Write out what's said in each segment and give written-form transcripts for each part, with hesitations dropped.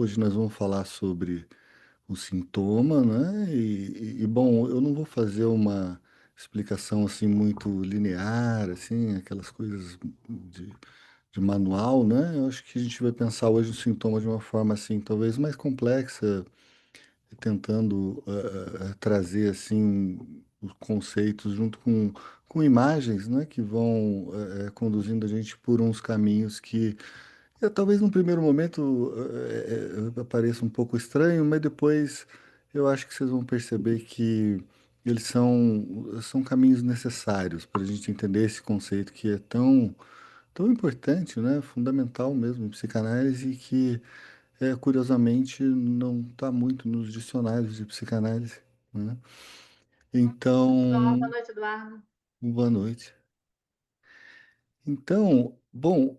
Hoje nós vamos falar sobre o sintoma, né? Bom, eu não vou fazer uma explicação assim muito linear, assim, aquelas coisas de, de manual, né? Eu acho que a gente vai pensar hoje o sintoma de uma forma assim, talvez mais complexa, tentando trazer assim os conceitos junto com imagens, né? Que vão conduzindo a gente por uns caminhos que talvez num primeiro momento pareça um pouco estranho, mas depois eu acho que vocês vão perceber que eles são caminhos necessários para a gente entender esse conceito que é tão importante, né? Fundamental mesmo em psicanálise e que, curiosamente, não está muito nos dicionários de psicanálise, né? Boa Então, noite, Eduardo. boa noite. Então, bom,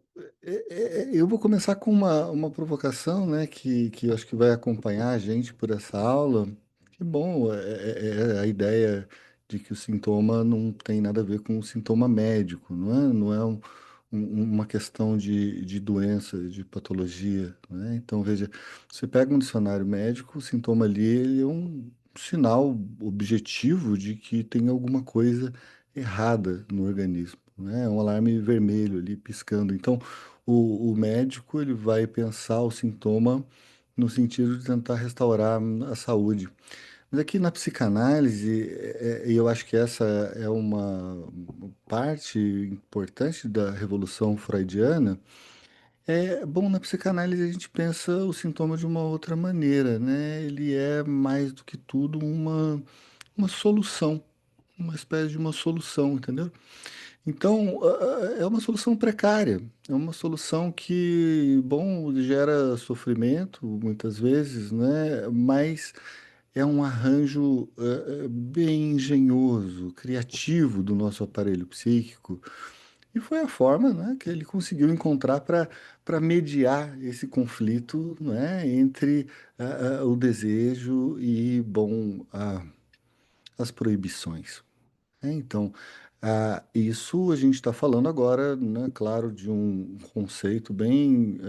eu vou começar com uma provocação, né, que eu acho que vai acompanhar a gente por essa aula. Que bom, é a ideia de que o sintoma não tem nada a ver com o sintoma médico, não é? Não é uma questão de doença, de patologia, né? Então, veja, você pega um dicionário médico, o sintoma ali, ele é um sinal objetivo de que tem alguma coisa errada no organismo, né? É um alarme vermelho ali piscando. Então, o médico ele vai pensar o sintoma no sentido de tentar restaurar a saúde. Mas aqui na psicanálise, e eu acho que essa é uma parte importante da revolução freudiana, bom, na psicanálise a gente pensa o sintoma de uma outra maneira, né? Ele é mais do que tudo uma solução, uma espécie de uma solução, entendeu? Então, é uma solução precária, é uma solução que, bom, gera sofrimento muitas vezes, né? Mas é um arranjo bem engenhoso, criativo do nosso aparelho psíquico, e foi a forma, né, que ele conseguiu encontrar para mediar esse conflito, né, entre o desejo e, bom, as proibições. Então, isso a gente está falando agora, né, claro, de um conceito bem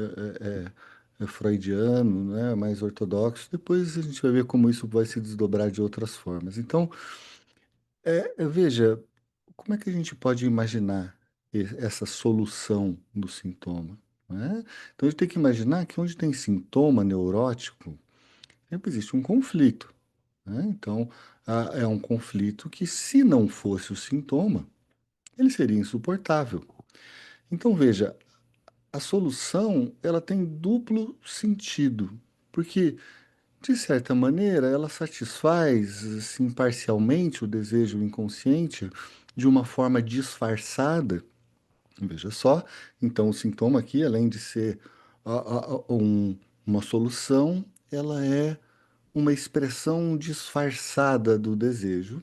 freudiano, né, mais ortodoxo. Depois a gente vai ver como isso vai se desdobrar de outras formas. Então, veja, como é que a gente pode imaginar essa solução do sintoma, né? Então, a gente tem que imaginar que onde tem sintoma neurótico, sempre existe um conflito, né? Então, é um conflito que, se não fosse o sintoma, ele seria insuportável. Então, veja, a solução, ela tem duplo sentido, porque, de certa maneira, ela satisfaz, assim, parcialmente o desejo inconsciente de uma forma disfarçada. Veja só, então o sintoma aqui, além de ser uma solução, ela é uma expressão disfarçada do desejo,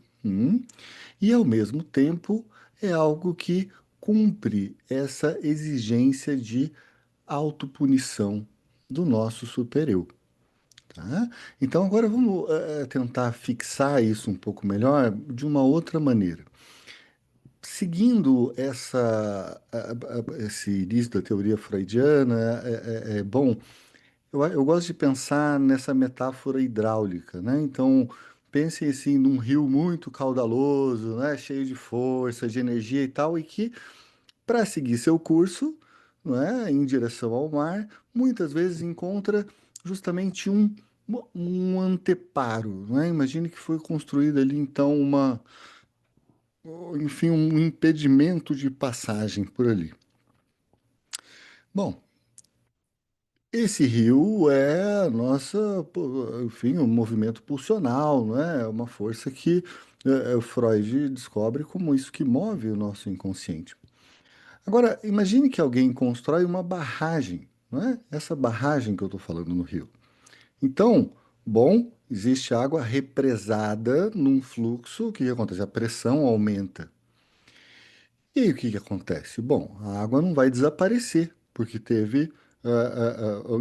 e ao mesmo tempo é algo que cumpre essa exigência de autopunição do nosso superior, tá? Então agora vamos tentar fixar isso um pouco melhor de uma outra maneira. Seguindo esse início da teoria freudiana, bom, eu gosto de pensar nessa metáfora hidráulica, né? Então, pense assim num rio muito caudaloso, né? Cheio de força, de energia e tal, e que, para seguir seu curso, não é? Em direção ao mar, muitas vezes encontra justamente um anteparo, né? Imagine que foi construída ali, então, enfim, um impedimento de passagem por ali. Bom, esse rio é a nossa, enfim, um movimento pulsional, não é? É uma força que Freud descobre como isso que move o nosso inconsciente. Agora, imagine que alguém constrói uma barragem, não é? Essa barragem que eu estou falando no rio. Então, bom, existe água represada num fluxo, o que que acontece? A pressão aumenta. E aí o que que acontece? Bom, a água não vai desaparecer, porque teve,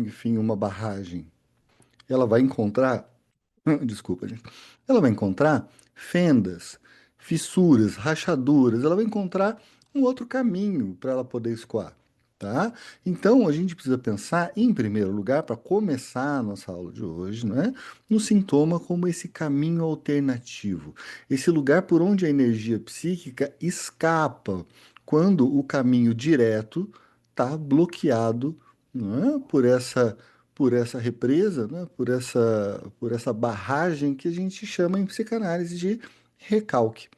enfim, uma barragem. Ela vai encontrar, desculpa, gente, ela vai encontrar fendas, fissuras, rachaduras, ela vai encontrar um outro caminho para ela poder escoar. tá? Então, a gente precisa pensar, em primeiro lugar, para começar a nossa aula de hoje, né, no sintoma como esse caminho alternativo, esse lugar por onde a energia psíquica escapa quando o caminho direto está bloqueado, né, por essa represa, né, por essa barragem que a gente chama em psicanálise de recalque,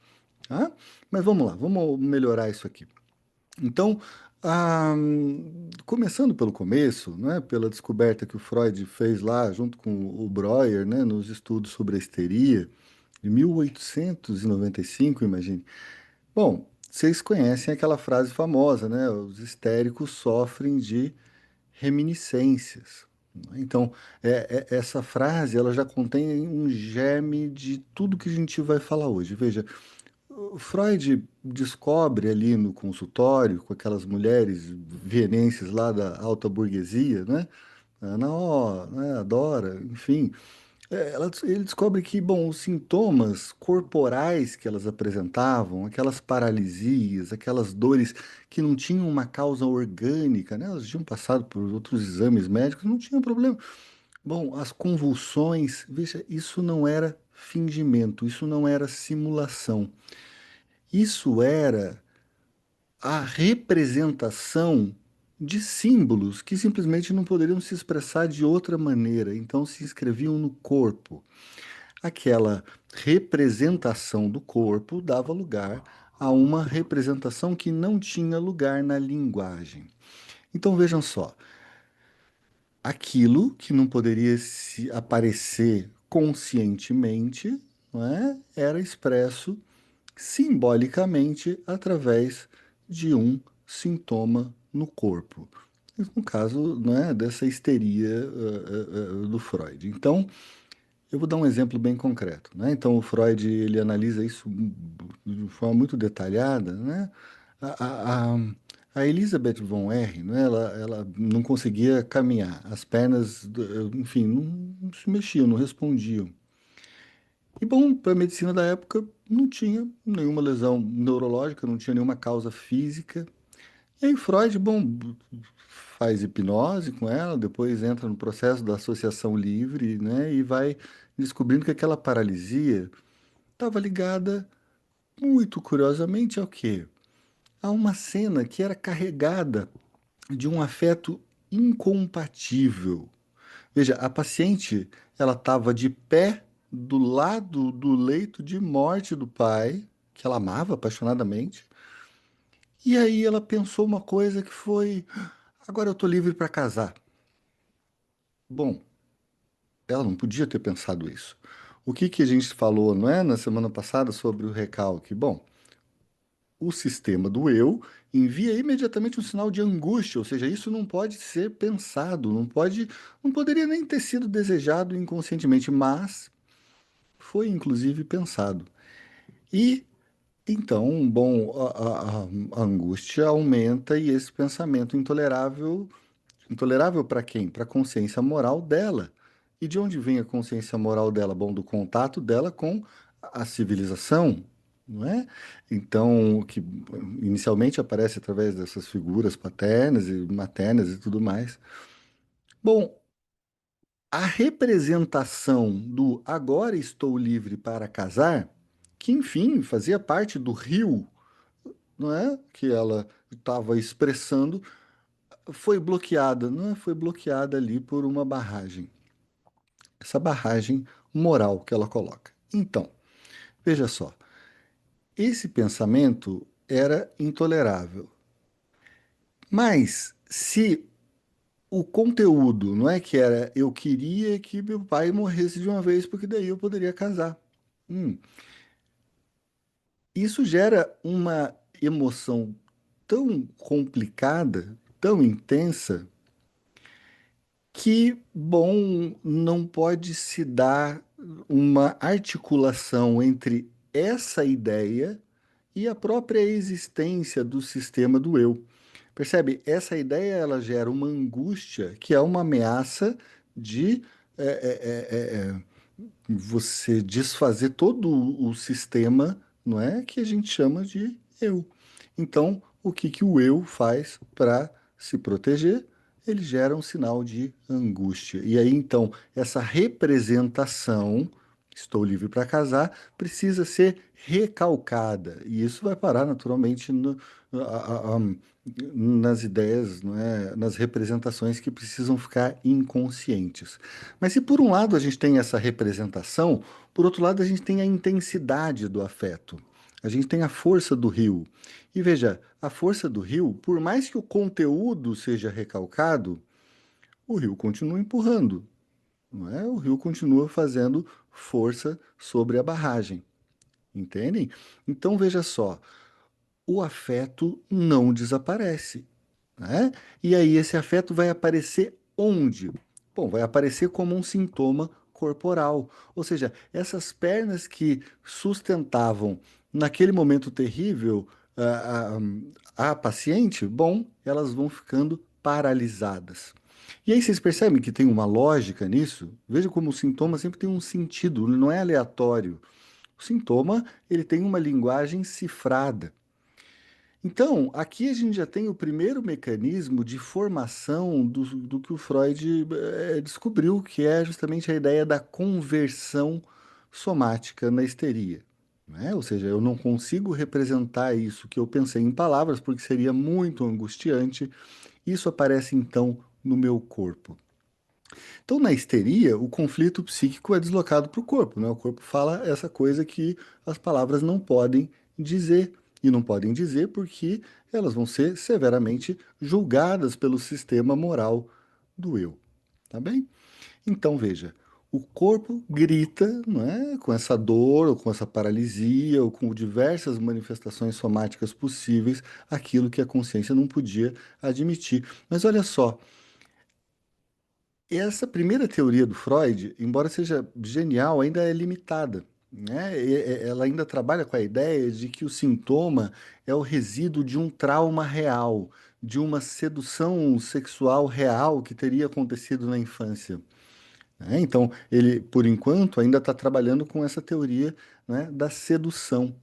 tá? Mas vamos lá, vamos melhorar isso aqui. Então, ah, começando pelo começo, né, pela descoberta que o Freud fez lá, junto com o Breuer, né, nos estudos sobre a histeria, de 1895, imagine. Bom, vocês conhecem aquela frase famosa, né? Os histéricos sofrem de reminiscências. Então, essa frase, ela já contém um germe de tudo que a gente vai falar hoje. Veja, o Freud descobre ali no consultório, com aquelas mulheres vienenses lá da alta burguesia, né? Ana O, né? A Dora, enfim. Ele descobre que, bom, os sintomas corporais que elas apresentavam, aquelas paralisias, aquelas dores que não tinham uma causa orgânica, né? Elas tinham passado por outros exames médicos, não tinha problema. Bom, as convulsões, veja, isso não era fingimento, isso não era simulação. Isso era a representação de símbolos que simplesmente não poderiam se expressar de outra maneira, então se inscreviam no corpo. Aquela representação do corpo dava lugar a uma representação que não tinha lugar na linguagem. Então vejam só, aquilo que não poderia se aparecer conscientemente, não é, era expresso simbolicamente através de um sintoma no corpo. No caso, né, dessa histeria do Freud. Então, eu vou dar um exemplo bem concreto, né? Então, o Freud ele analisa isso de forma muito detalhada, né? A, a, a Elizabeth von R, né? Ela não conseguia caminhar, as pernas, enfim, não se mexiam, não respondiam. E bom, para a medicina da época não tinha nenhuma lesão neurológica, não tinha nenhuma causa física. E aí Freud, bom, faz hipnose com ela, depois entra no processo da associação livre, né, e vai descobrindo que aquela paralisia estava ligada, muito curiosamente, ao quê? A uma cena que era carregada de um afeto incompatível. Veja, a paciente, ela estava de pé do lado do leito de morte do pai, que ela amava apaixonadamente, e aí ela pensou uma coisa que foi: agora eu estou livre para casar. Bom, ela não podia ter pensado isso. O que que a gente falou, não é, na semana passada sobre o recalque? Bom, o sistema do eu envia imediatamente um sinal de angústia, ou seja, isso não pode ser pensado, não poderia nem ter sido desejado inconscientemente, mas foi inclusive pensado. E então, bom, a angústia aumenta e esse pensamento intolerável, intolerável para quem? Para a consciência moral dela. E de onde vem a consciência moral dela? Bom, do contato dela com a civilização, não é? Então, que inicialmente aparece através dessas figuras paternas e maternas e tudo mais. Bom, a representação do agora estou livre para casar, que enfim fazia parte do rio, não é? Que ela estava expressando, foi bloqueada, não é? Foi bloqueada ali por uma barragem. Essa barragem moral que ela coloca. Então, veja só, esse pensamento era intolerável. Mas se o conteúdo não é que era eu queria que meu pai morresse de uma vez porque daí eu poderia casar. Hum, Isso gera uma emoção tão complicada, tão intensa, que, bom, não pode se dar uma articulação entre essa ideia e a própria existência do sistema do eu. Percebe? Essa ideia ela gera uma angústia que é uma ameaça de você desfazer todo o sistema, não é, que a gente chama de eu. Então, o que que o eu faz para se proteger, ele gera um sinal de angústia. E aí, então, essa representação, estou livre para casar, precisa ser recalcada. E isso vai parar naturalmente nas ideias, não é? Nas representações que precisam ficar inconscientes. Mas se por um lado a gente tem essa representação, por outro lado a gente tem a intensidade do afeto. A gente tem a força do rio. E veja, a força do rio, por mais que o conteúdo seja recalcado, o rio continua empurrando, não é? O rio continua fazendo força sobre a barragem, entendem? Então veja só, o afeto não desaparece, né? E aí esse afeto vai aparecer onde? Bom, vai aparecer como um sintoma corporal. Ou seja, essas pernas que sustentavam naquele momento terrível a paciente, bom, elas vão ficando paralisadas. E aí vocês percebem que tem uma lógica nisso? Veja como o sintoma sempre tem um sentido, ele não é aleatório. O sintoma, ele tem uma linguagem cifrada. Então, aqui a gente já tem o primeiro mecanismo de formação do que o Freud descobriu, que é justamente a ideia da conversão somática na histeria. Né? Ou seja, eu não consigo representar isso que eu pensei em palavras, porque seria muito angustiante. Isso aparece então no meu corpo. Então, na histeria, o conflito psíquico é deslocado para o corpo, né? O corpo fala essa coisa que as palavras não podem dizer. E não podem dizer porque elas vão ser severamente julgadas pelo sistema moral do eu. Tá bem? Então, veja, o corpo grita, não é? Com essa dor, ou com essa paralisia, ou com diversas manifestações somáticas possíveis, aquilo que a consciência não podia admitir. Mas olha só, essa primeira teoria do Freud, embora seja genial, ainda é limitada, né? Ela ainda trabalha com a ideia de que o sintoma é o resíduo de um trauma real, de uma sedução sexual real que teria acontecido na infância. Né? Então, ele, por enquanto, ainda está trabalhando com essa teoria, né, da sedução.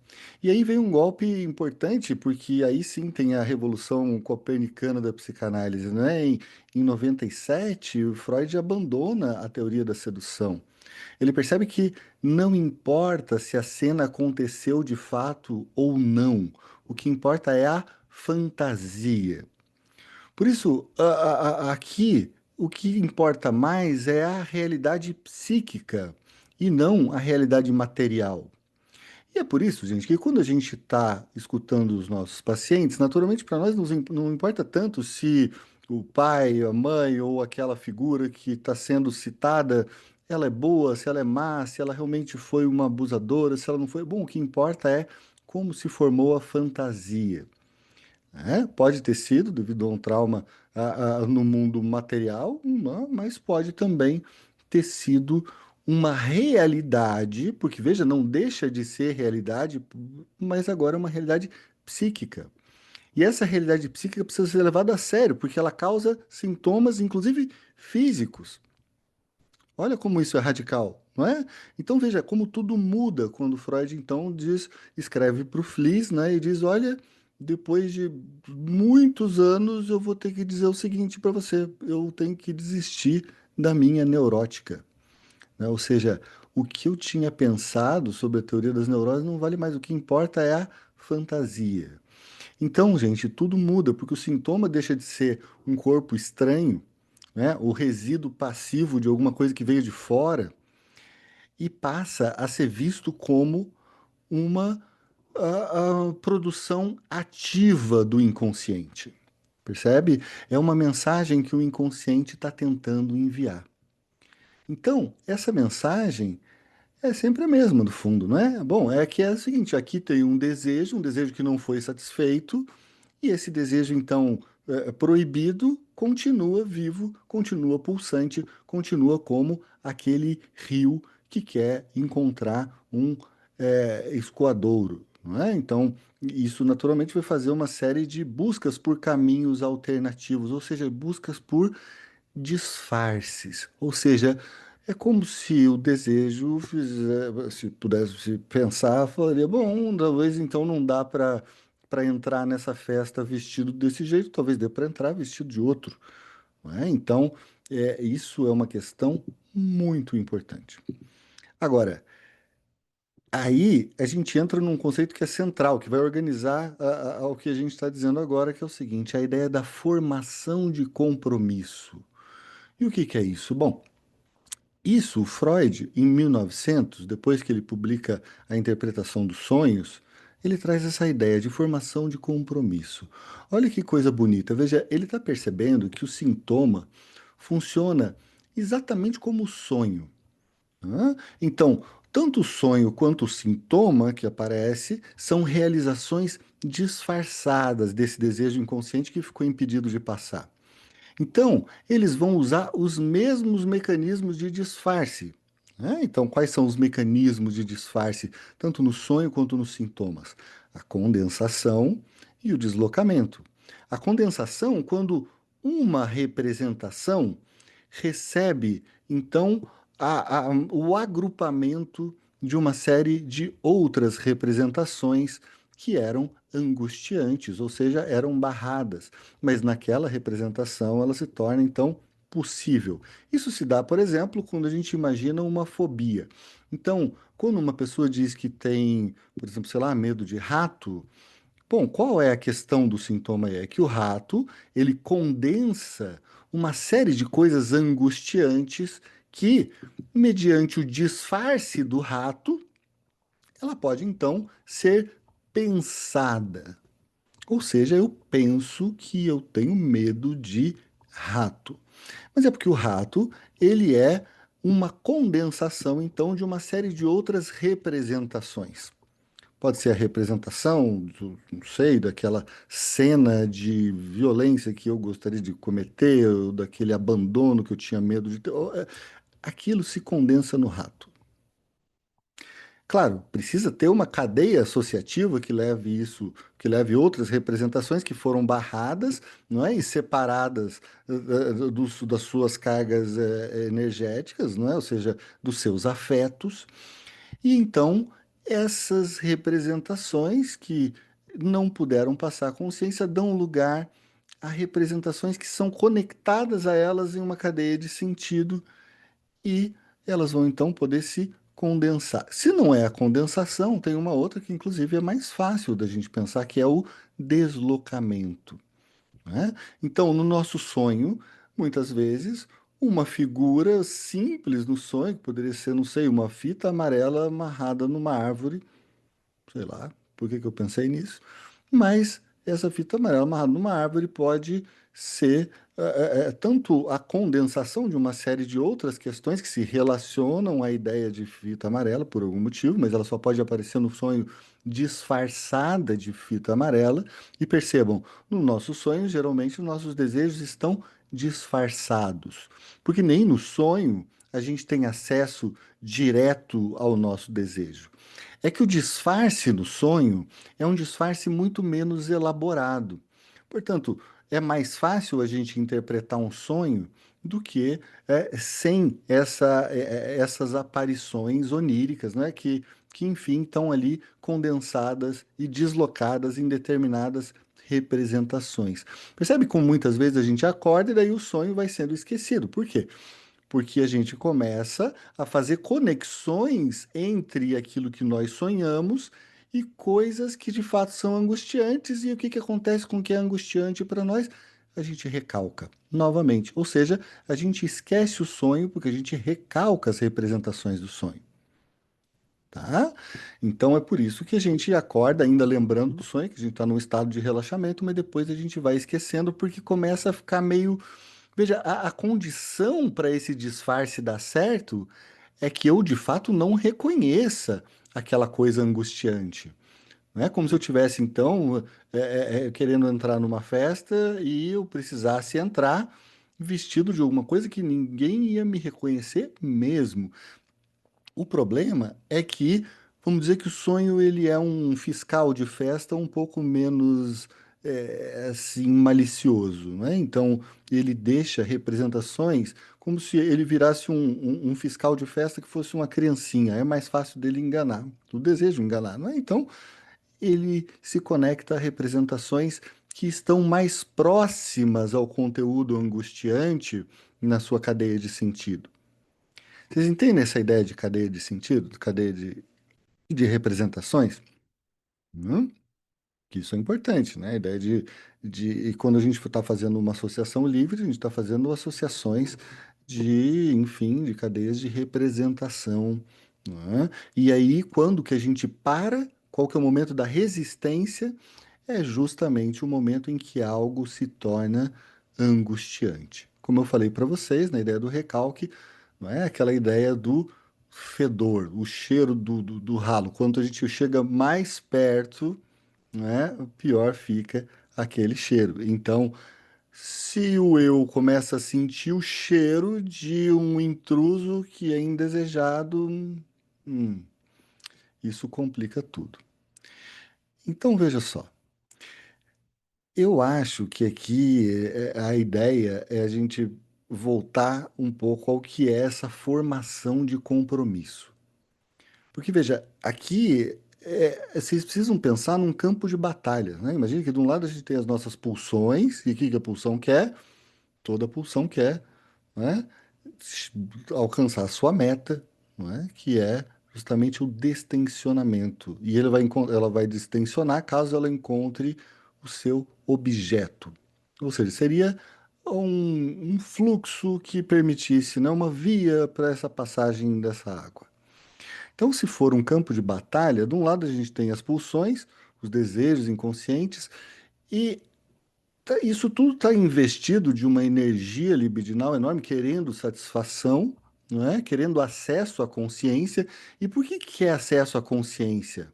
E aí vem um golpe importante, porque aí sim tem a revolução copernicana da psicanálise. Né? Em 97, o Freud abandona a teoria da sedução. Ele percebe que não importa se a cena aconteceu de fato ou não, o que importa é a fantasia. Por isso, aqui, o que importa mais é a realidade psíquica e não a realidade material. E é por isso, gente, que quando a gente está escutando os nossos pacientes, naturalmente para nós não importa tanto se o pai, a mãe ou aquela figura que está sendo citada, ela é boa, se ela é má, se ela realmente foi uma abusadora, se ela não foi. Bom, o que importa é como se formou a fantasia. Né? Pode ter sido devido a um trauma no mundo material, não, mas pode também ter sido uma realidade, porque veja, não deixa de ser realidade, mas agora é uma realidade psíquica. E essa realidade psíquica precisa ser levada a sério, porque ela causa sintomas, inclusive físicos. Olha como isso é radical, não é? Então veja como tudo muda quando Freud então diz, escreve para o Fliess, né, e diz, olha, depois de muitos anos eu vou ter que dizer o seguinte para você, eu tenho que desistir da minha neurótica, né? Ou seja, o que eu tinha pensado sobre a teoria das neuroses não vale mais, o que importa é a fantasia. Então, gente, tudo muda, porque o sintoma deixa de ser um corpo estranho, né, o resíduo passivo de alguma coisa que veio de fora, e passa a ser visto como uma produção ativa do inconsciente. Percebe? É uma mensagem que o inconsciente está tentando enviar. Então, essa mensagem é sempre a mesma, no fundo, não é? Bom, é que é o seguinte: aqui tem um desejo que não foi satisfeito, e esse desejo, então, proibido, continua vivo, continua pulsante, continua como aquele rio que quer encontrar um escoadouro, não é? Então, isso naturalmente vai fazer uma série de buscas por caminhos alternativos, ou seja, buscas por disfarces. Ou seja, é como se o desejo se pudesse pensar, falaria, bom, talvez então não dá para para entrar nessa festa vestido desse jeito, talvez dê para entrar vestido de outro, não é? Então, isso é uma questão muito importante. Agora, aí a gente entra num conceito que é central, que vai organizar ao que a gente está dizendo agora, que é o seguinte: a ideia da formação de compromisso. E o que que é isso? Bom, isso, o Freud, em 1900, depois que ele publica a interpretação dos sonhos, ele traz essa ideia de formação de compromisso. Olha que coisa bonita. Veja, ele está percebendo que o sintoma funciona exatamente como o sonho. Né? Então, tanto o sonho quanto o sintoma que aparece são realizações disfarçadas desse desejo inconsciente que ficou impedido de passar. Então, eles vão usar os mesmos mecanismos de disfarce. Né? Então, quais são os mecanismos de disfarce, tanto no sonho quanto nos sintomas? A condensação e o deslocamento. A condensação, quando uma representação recebe, então, o agrupamento de uma série de outras representações que eram angustiantes, ou seja, eram barradas, mas naquela representação ela se torna então possível. Isso se dá, por exemplo, quando a gente imagina uma fobia. Então, quando uma pessoa diz que tem, por exemplo, sei lá, medo de rato, bom, qual é a questão do sintoma? É que o rato, ele condensa uma série de coisas angustiantes que, mediante o disfarce do rato, ela pode então ser pensada. Ou seja, eu penso que eu tenho medo de rato. Mas é porque o rato, ele é uma condensação, então, de uma série de outras representações. Pode ser a representação, não sei, daquela cena de violência que eu gostaria de cometer, ou daquele abandono que eu tinha medo de ter. Aquilo se condensa no rato. Claro, precisa ter uma cadeia associativa que leve isso, que leve outras representações que foram barradas, não é? E separadas das suas cargas energéticas, não é? Ou seja, dos seus afetos. E então, essas representações que não puderam passar a consciência dão lugar a representações que são conectadas a elas em uma cadeia de sentido e elas vão então poder se condensar. Se não é a condensação, tem uma outra que inclusive é mais fácil da gente pensar, que é o deslocamento. Né? Então, no nosso sonho, muitas vezes, uma figura simples no sonho, que poderia ser, não sei, uma fita amarela amarrada numa árvore, sei lá, por que que eu pensei nisso? Mas essa fita amarela amarrada numa árvore pode ser tanto a condensação de uma série de outras questões que se relacionam à ideia de fita amarela por algum motivo, mas ela só pode aparecer no sonho disfarçada de fita amarela. E percebam, no nosso sonho, geralmente, nossos desejos estão disfarçados, porque nem no sonho a gente tem acesso direto ao nosso desejo. É que o disfarce no sonho é um disfarce muito menos elaborado. Portanto, é mais fácil a gente interpretar um sonho do que sem essas aparições oníricas, né? Que, enfim, estão ali condensadas e deslocadas em determinadas representações. Percebe como muitas vezes a gente acorda e daí o sonho vai sendo esquecido. Por quê? Porque a gente começa a fazer conexões entre aquilo que nós sonhamos e coisas que de fato são angustiantes. E o que que acontece com o que é angustiante para nós? A gente recalca novamente. Ou seja, a gente esquece o sonho porque a gente recalca as representações do sonho. Tá? Então é por isso que a gente acorda ainda lembrando do sonho, que a gente está num estado de relaxamento, mas depois a gente vai esquecendo porque começa a ficar meio. Veja, a condição para esse disfarce dar certo é que eu de fato não reconheça aquela coisa angustiante. Não é como se eu tivesse, então, querendo entrar numa festa e eu precisasse entrar vestido de alguma coisa que ninguém ia me reconhecer mesmo. O problema é que, vamos dizer que o sonho ele é um fiscal de festa um pouco menos assim malicioso, né? Então ele deixa representações como se ele virasse um fiscal de festa que fosse uma criancinha. É mais fácil dele enganar. O desejo enganar, não é? Então ele se conecta a representações que estão mais próximas ao conteúdo angustiante na sua cadeia de sentido. Vocês entendem essa ideia de cadeia de sentido, de cadeia de representações? Hum? Que isso é importante, né? A ideia e quando a gente está fazendo uma associação livre, a gente está fazendo associações enfim, de cadeias de representação, né? E aí, quando que a gente para, qual que é o momento da resistência? É justamente o momento em que algo se torna angustiante. Como eu falei para vocês, na ideia do recalque, não é aquela ideia do fedor, o cheiro do ralo. Quanto a gente chega mais perto, né, pior fica aquele cheiro. Então, se o eu começa a sentir o cheiro de um intruso que é indesejado, hum, isso complica tudo. Então, veja só. Eu acho que aqui a ideia é a gente voltar um pouco ao que é essa formação de compromisso. Porque, veja, aqui vocês precisam pensar num campo de batalha, né? Imagina que de um lado a gente tem as nossas pulsões, e o que que a pulsão quer? Toda pulsão quer, né? Alcançar a sua meta, não é? Que é justamente o destensionamento. E ela vai destensionar caso ela encontre o seu objeto. Ou seja, seria um fluxo que permitisse, né, uma via para essa passagem dessa água. Então, se for um campo de batalha, de um lado a gente tem as pulsões, os desejos inconscientes, e isso tudo está investido de uma energia libidinal enorme, querendo satisfação, não é? Querendo acesso à consciência. E por que é acesso à consciência?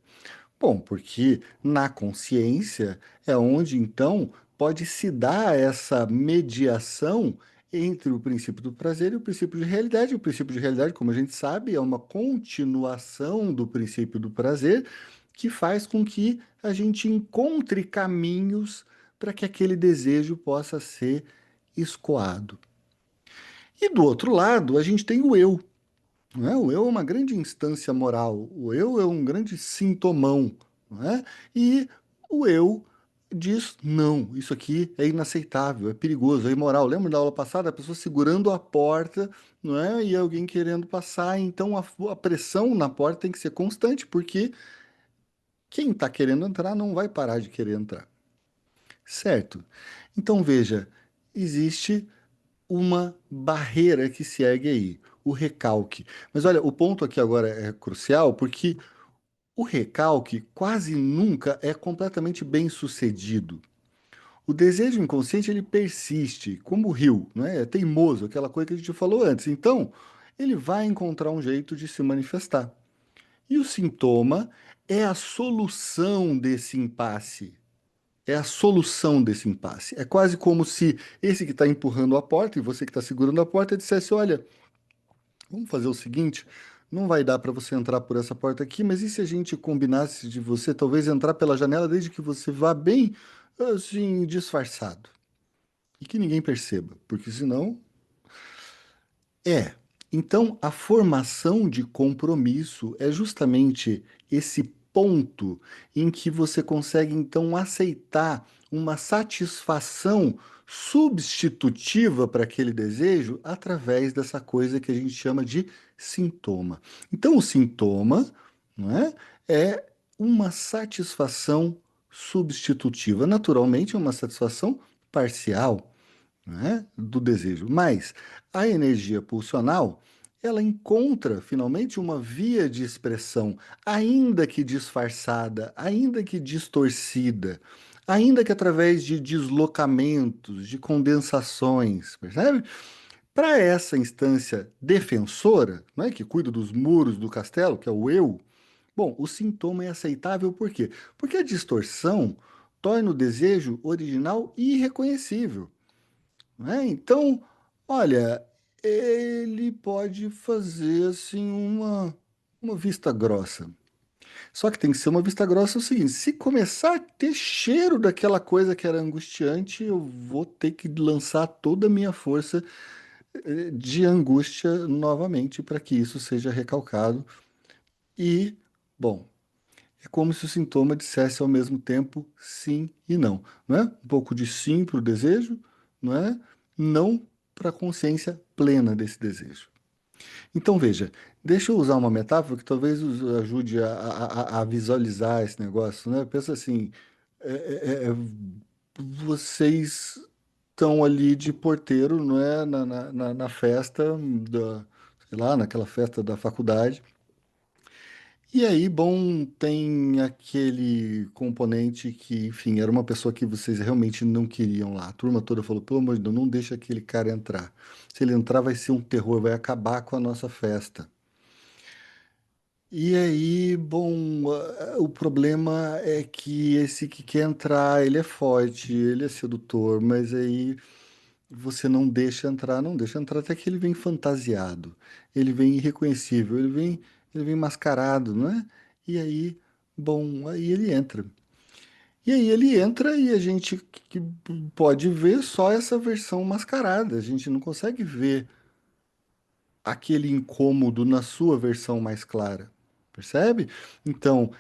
Bom, porque na consciência é onde então pode se dar essa mediação entre o princípio do prazer e o princípio de realidade. O princípio de realidade, como a gente sabe, é uma continuação do princípio do prazer que faz com que a gente encontre caminhos para que aquele desejo possa ser escoado. E do outro lado, a gente tem o eu, não é? O eu é uma grande instância moral, o eu é um grande sintomão, não é? E o eu diz: não, isso aqui é inaceitável, é perigoso, é imoral. Lembra da aula passada? A pessoa segurando a porta, não é? E alguém querendo passar, então a pressão na porta tem que ser constante, porque quem está querendo entrar não vai parar de querer entrar, certo? Então veja, existe uma barreira que se ergue aí, o recalque. Mas olha, o ponto aqui agora é crucial porque o recalque quase nunca é completamente bem sucedido. O desejo inconsciente ele persiste, como o rio, né? É teimoso, aquela coisa que a gente falou antes. Então, ele vai encontrar um jeito de se manifestar. E o sintoma é a solução desse impasse. É a solução desse impasse. É quase como se esse que está empurrando a porta e você que está segurando a porta dissesse: olha, vamos fazer o seguinte, não vai dar para você entrar por essa porta aqui, mas e se a gente combinasse de você talvez entrar pela janela desde que você vá bem assim disfarçado e que ninguém perceba, porque senão é. Então, a formação de compromisso é justamente esse ponto em que você consegue então aceitar uma satisfação substitutiva para aquele desejo através dessa coisa que a gente chama de sintoma. Então, o sintoma, não é, é uma satisfação substitutiva. Naturalmente, é uma satisfação parcial, né, do desejo. Mas a energia pulsional, ela encontra finalmente uma via de expressão, ainda que disfarçada, ainda que distorcida, ainda que através de deslocamentos, de condensações, percebe? Para essa instância defensora, né, que cuida dos muros do castelo, que é o eu, bom, o sintoma é aceitável por quê? Porque a distorção torna o desejo original irreconhecível, né? Então, olha, ele pode fazer assim uma vista grossa. Só que tem que ser uma vista grossa é o seguinte: se começar a ter cheiro daquela coisa que era angustiante, eu vou ter que lançar toda a minha força de angústia novamente para que isso seja recalcado. E, bom, É como se o sintoma dissesse ao mesmo tempo sim e não, não é? Um pouco de sim para o desejo, não é? Não para a consciência plena desse desejo. Então, veja, deixa eu usar uma metáfora que talvez ajude a visualizar esse negócio, né? Pensa assim, vocês estão ali de porteiro, não é? Na festa sei lá, naquela festa da faculdade. E aí, bom, tem aquele componente que, enfim, era uma pessoa que vocês realmente não queriam lá. A turma toda falou, pelo amor de Deus, não deixa aquele cara entrar. Se ele entrar, vai ser um terror, vai acabar com a nossa festa. E aí, bom, o problema é que esse que quer entrar, ele é forte, ele é sedutor, mas aí você não deixa entrar, não deixa entrar até que ele vem fantasiado, ele vem irreconhecível, ele vem mascarado, não é? E aí, bom, aí ele entra. E aí ele entra e a gente que pode ver só essa versão mascarada, a gente não consegue ver aquele incômodo na sua versão mais clara, percebe? Então,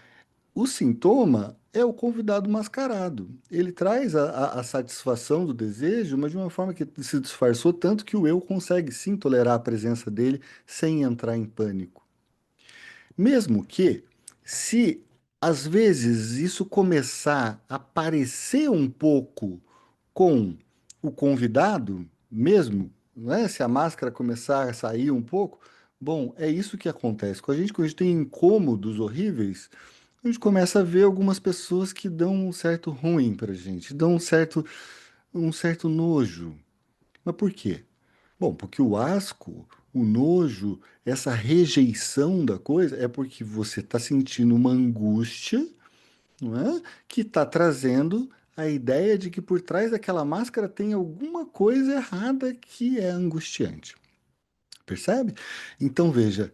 o sintoma é o convidado mascarado. Ele traz a satisfação do desejo, mas de uma forma que se disfarçou tanto que o eu consegue sim tolerar a presença dele sem entrar em pânico. Mesmo que, se às vezes isso começar a parecer um pouco com o convidado, mesmo, né? Se a máscara começar a sair um pouco, bom, é isso que acontece. Quando a gente tem incômodos horríveis, a gente começa a ver algumas pessoas que dão um certo ruim pra gente, dão um certo nojo. Mas por quê? Bom, porque o asco, o nojo, essa rejeição da coisa é porque você está sentindo uma angústia, não é? Que está trazendo a ideia de que por trás daquela máscara tem alguma coisa errada que é angustiante. Percebe? Então veja,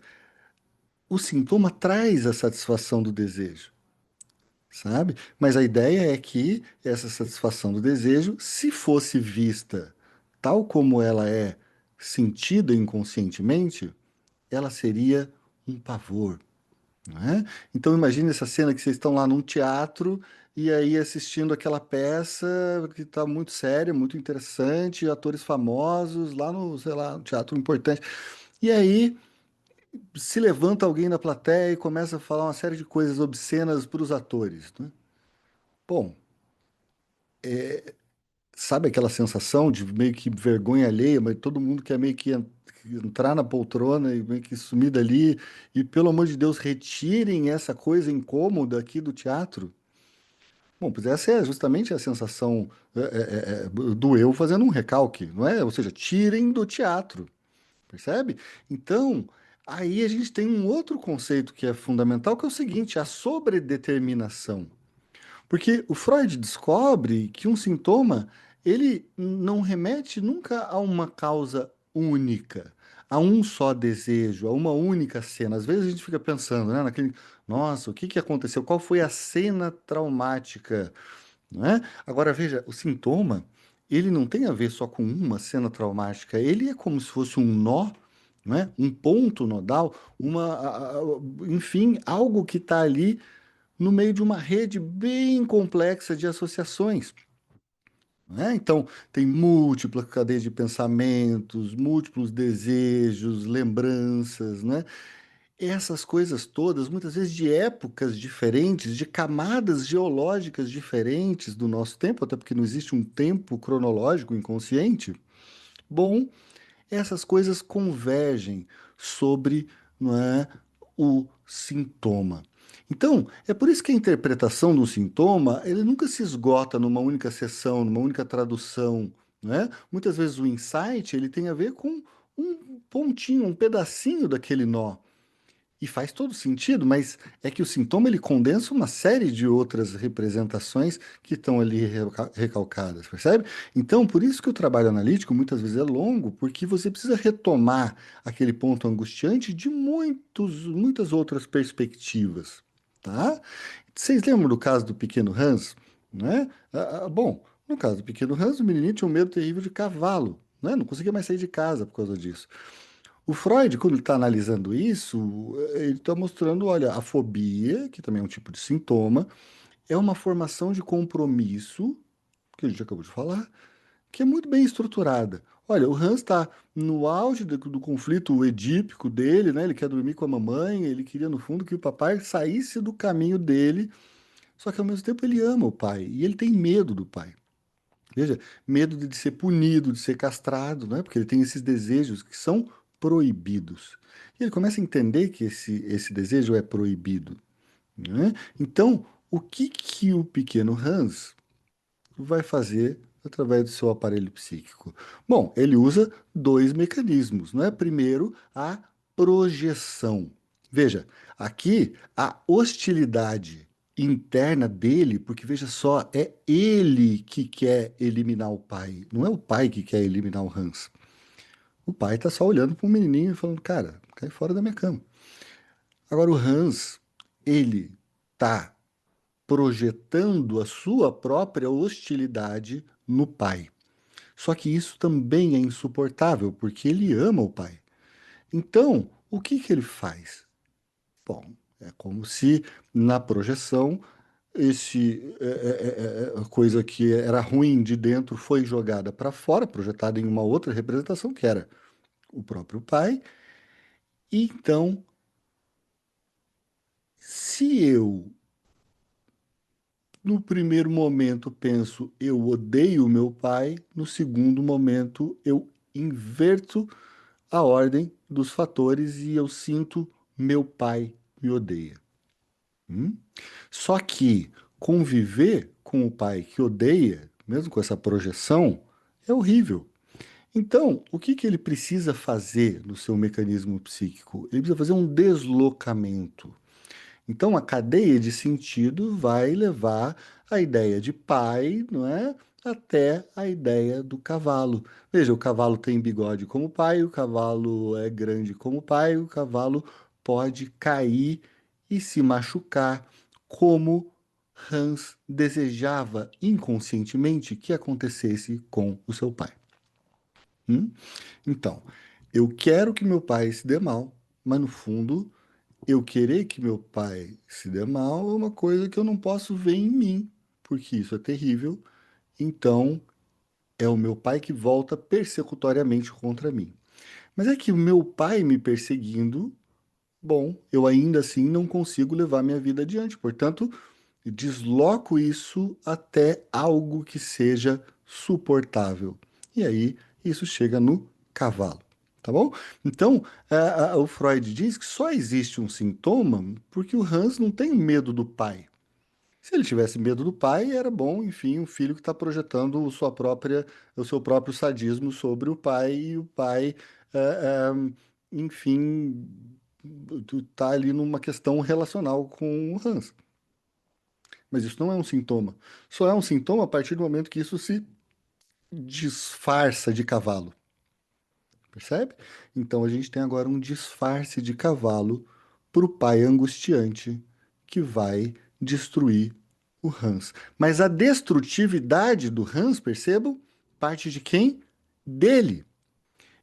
o sintoma traz a satisfação do desejo, sabe? Mas a ideia é que essa satisfação do desejo, se fosse vista tal como ela é sentida inconscientemente, ela seria um pavor, não é? Então imagine essa cena que vocês estão lá num teatro e aí assistindo aquela peça que está muito séria, muito interessante, atores famosos lá no, sei lá, um teatro importante. E aí se levanta alguém da plateia e começa a falar uma série de coisas obscenas para os atores, né? Bom, sabe aquela sensação de meio que vergonha alheia, mas todo mundo quer meio que entrar na poltrona e meio que sumir dali, e pelo amor de Deus, retirem essa coisa incômoda aqui do teatro. Bom, pois essa é justamente a sensação do eu fazendo um recalque, não é? Ou seja, tirem do teatro, percebe? Então, aí a gente tem um outro conceito que é fundamental, que é o seguinte, a sobredeterminação. Porque o Freud descobre que um sintoma, ele não remete nunca a uma causa única, a um só desejo, a uma única cena. Às vezes a gente fica pensando, né, nossa, o que que aconteceu? Qual foi a cena traumática, não é? Agora veja, o sintoma, ele não tem a ver só com uma cena traumática, ele é como se fosse um nó, não é? Um ponto nodal, enfim, algo que está ali no meio de uma rede bem complexa de associações, né? Então, tem múltiplas cadeias de pensamentos, múltiplos desejos, lembranças, né? Essas coisas todas, muitas vezes de épocas diferentes, de camadas geológicas diferentes do nosso tempo, até porque não existe um tempo cronológico inconsciente. Bom, essas coisas convergem sobre, não é, o sintoma. Então, é por isso que a interpretação do sintoma, ele nunca se esgota numa única sessão, numa única tradução, né? Muitas vezes o insight, ele tem a ver com um pontinho, um pedacinho daquele nó. E faz todo sentido, mas é que o sintoma ele condensa uma série de outras representações que estão ali recalcadas, percebe? Então, por isso que o trabalho analítico muitas vezes é longo, porque você precisa retomar aquele ponto angustiante de muitas outras perspectivas, tá? Vocês lembram do caso do pequeno Hans, né? Bom, no caso do pequeno Hans, o menininho tinha um medo terrível de cavalo, né? Não conseguia mais sair de casa por causa disso. O Freud, quando ele está analisando isso, ele está mostrando, olha, a fobia, que também é um tipo de sintoma, é uma formação de compromisso, que a gente acabou de falar, que é muito bem estruturada. Olha, o Hans está no auge do conflito edípico dele, né? Ele quer dormir com a mamãe, ele queria, no fundo, que o papai saísse do caminho dele, só que ao mesmo tempo ele ama o pai e ele tem medo do pai. Veja, medo de ser punido, de ser castrado, né? Porque ele tem esses desejos que são proibidos. E ele começa a entender que esse desejo é proibido, né? Então, o que que o pequeno Hans vai fazer através do seu aparelho psíquico? Bom, ele usa dois mecanismos, não é? Primeiro, a projeção. Veja, aqui a hostilidade interna dele, porque veja só, é ele que quer eliminar o pai, não é o pai que quer eliminar o Hans. O pai tá só olhando para o menininho e falando, cara, cai fora da minha cama. Agora o Hans, ele tá projetando a sua própria hostilidade no pai. Só que isso também é insuportável, porque ele ama o pai. Então, o que que ele faz? Bom, é como se na projeção a coisa que era ruim de dentro foi jogada para fora, projetada em uma outra representação, que era o próprio pai. E então, se eu no primeiro momento penso eu odeio meu pai, no segundo momento eu inverto a ordem dos fatores e eu sinto meu pai me odeia. Hum? Só que conviver com o pai que odeia, mesmo com essa projeção, é horrível. Então, o que que ele precisa fazer no seu mecanismo psíquico? Ele precisa fazer um deslocamento. Então, a cadeia de sentido vai levar a ideia de pai, não é? Até a ideia do cavalo. Veja, o cavalo tem bigode como pai, o cavalo é grande como pai, o cavalo pode cair e se machucar, como Hans desejava inconscientemente que acontecesse com o seu pai. Hum? Então, eu quero que meu pai se dê mal, mas no fundo eu querer que meu pai se dê mal é uma coisa que eu não posso ver em mim, porque isso é terrível. Então, é o meu pai que volta persecutoriamente contra mim. Mas é que o meu pai me perseguindo, bom, eu ainda assim não consigo levar minha vida adiante. Portanto, desloco isso até algo que seja suportável. E aí, isso chega no cavalo. Tá bom? Então, o Freud diz que só existe um sintoma porque o Hans não tem medo do pai. Se ele tivesse medo do pai, era bom, enfim, um filho que está projetando o seu próprio sadismo sobre o pai, e o pai, enfim, está ali numa questão relacional com o Hans. Mas isso não é um sintoma. Só é um sintoma a partir do momento que isso se disfarça de cavalo. Percebe? Então a gente tem agora um disfarce de cavalo para o pai angustiante que vai destruir o Hans. Mas a destrutividade do Hans, percebam, parte de quem? Dele.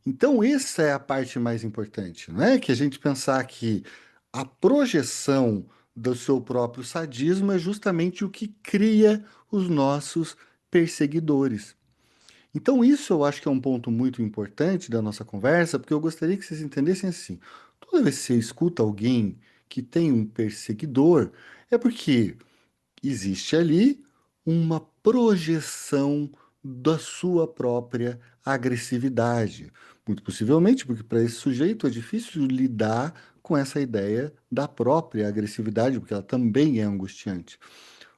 Então essa é a parte mais importante, não é? Que a gente pensar que a projeção do seu próprio sadismo é justamente o que cria os nossos perseguidores. Então, isso eu acho que é um ponto muito importante da nossa conversa, porque eu gostaria que vocês entendessem assim: toda vez que você escuta alguém que tem um perseguidor, é porque existe ali uma projeção da sua própria agressividade. Muito possivelmente, porque para esse sujeito é difícil lidar com essa ideia da própria agressividade, porque ela também é angustiante.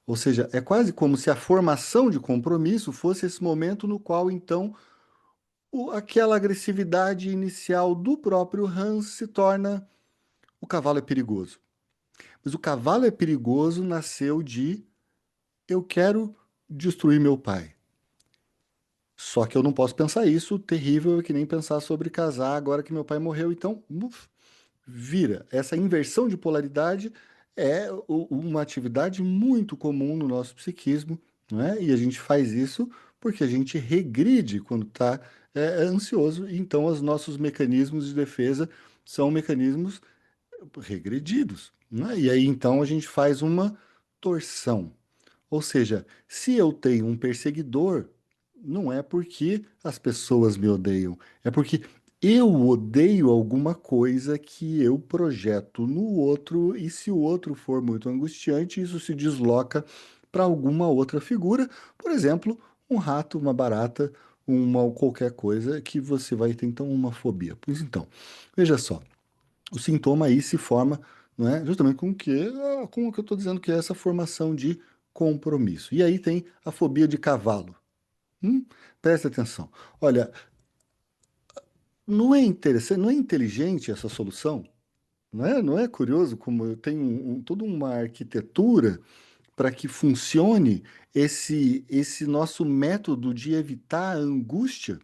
Ou seja, é quase como se a formação de compromisso fosse esse momento no qual, então, aquela agressividade inicial do próprio Hans se torna o cavalo é perigoso. Mas o cavalo é perigoso nasceu de eu quero destruir meu pai. Só que eu não posso pensar isso, terrível é que nem pensar sobre casar agora que meu pai morreu. Então, vira. Essa inversão de polaridade é uma atividade muito comum no nosso psiquismo, não é? E a gente faz isso Porque a gente regride quando está ansioso, e então os nossos mecanismos de defesa são mecanismos regredidos, né? E aí então a gente faz uma torção. Ou seja, se eu tenho um perseguidor, não é porque as pessoas me odeiam, é porque eu odeio alguma coisa que eu projeto no outro, e se o outro for muito angustiante, isso se desloca para alguma outra figura, por exemplo, um rato, uma barata, uma qualquer coisa que você vai ter então uma fobia. Pois então, veja só, o sintoma aí se forma, não é, justamente com o que, com o que eu estou dizendo que é essa formação de compromisso. E aí tem a fobia de cavalo. Presta atenção. Olha, não é interessante, não é inteligente essa solução? Não é curioso como eu tenho toda uma arquitetura para que funcione esse nosso método de evitar a angústia?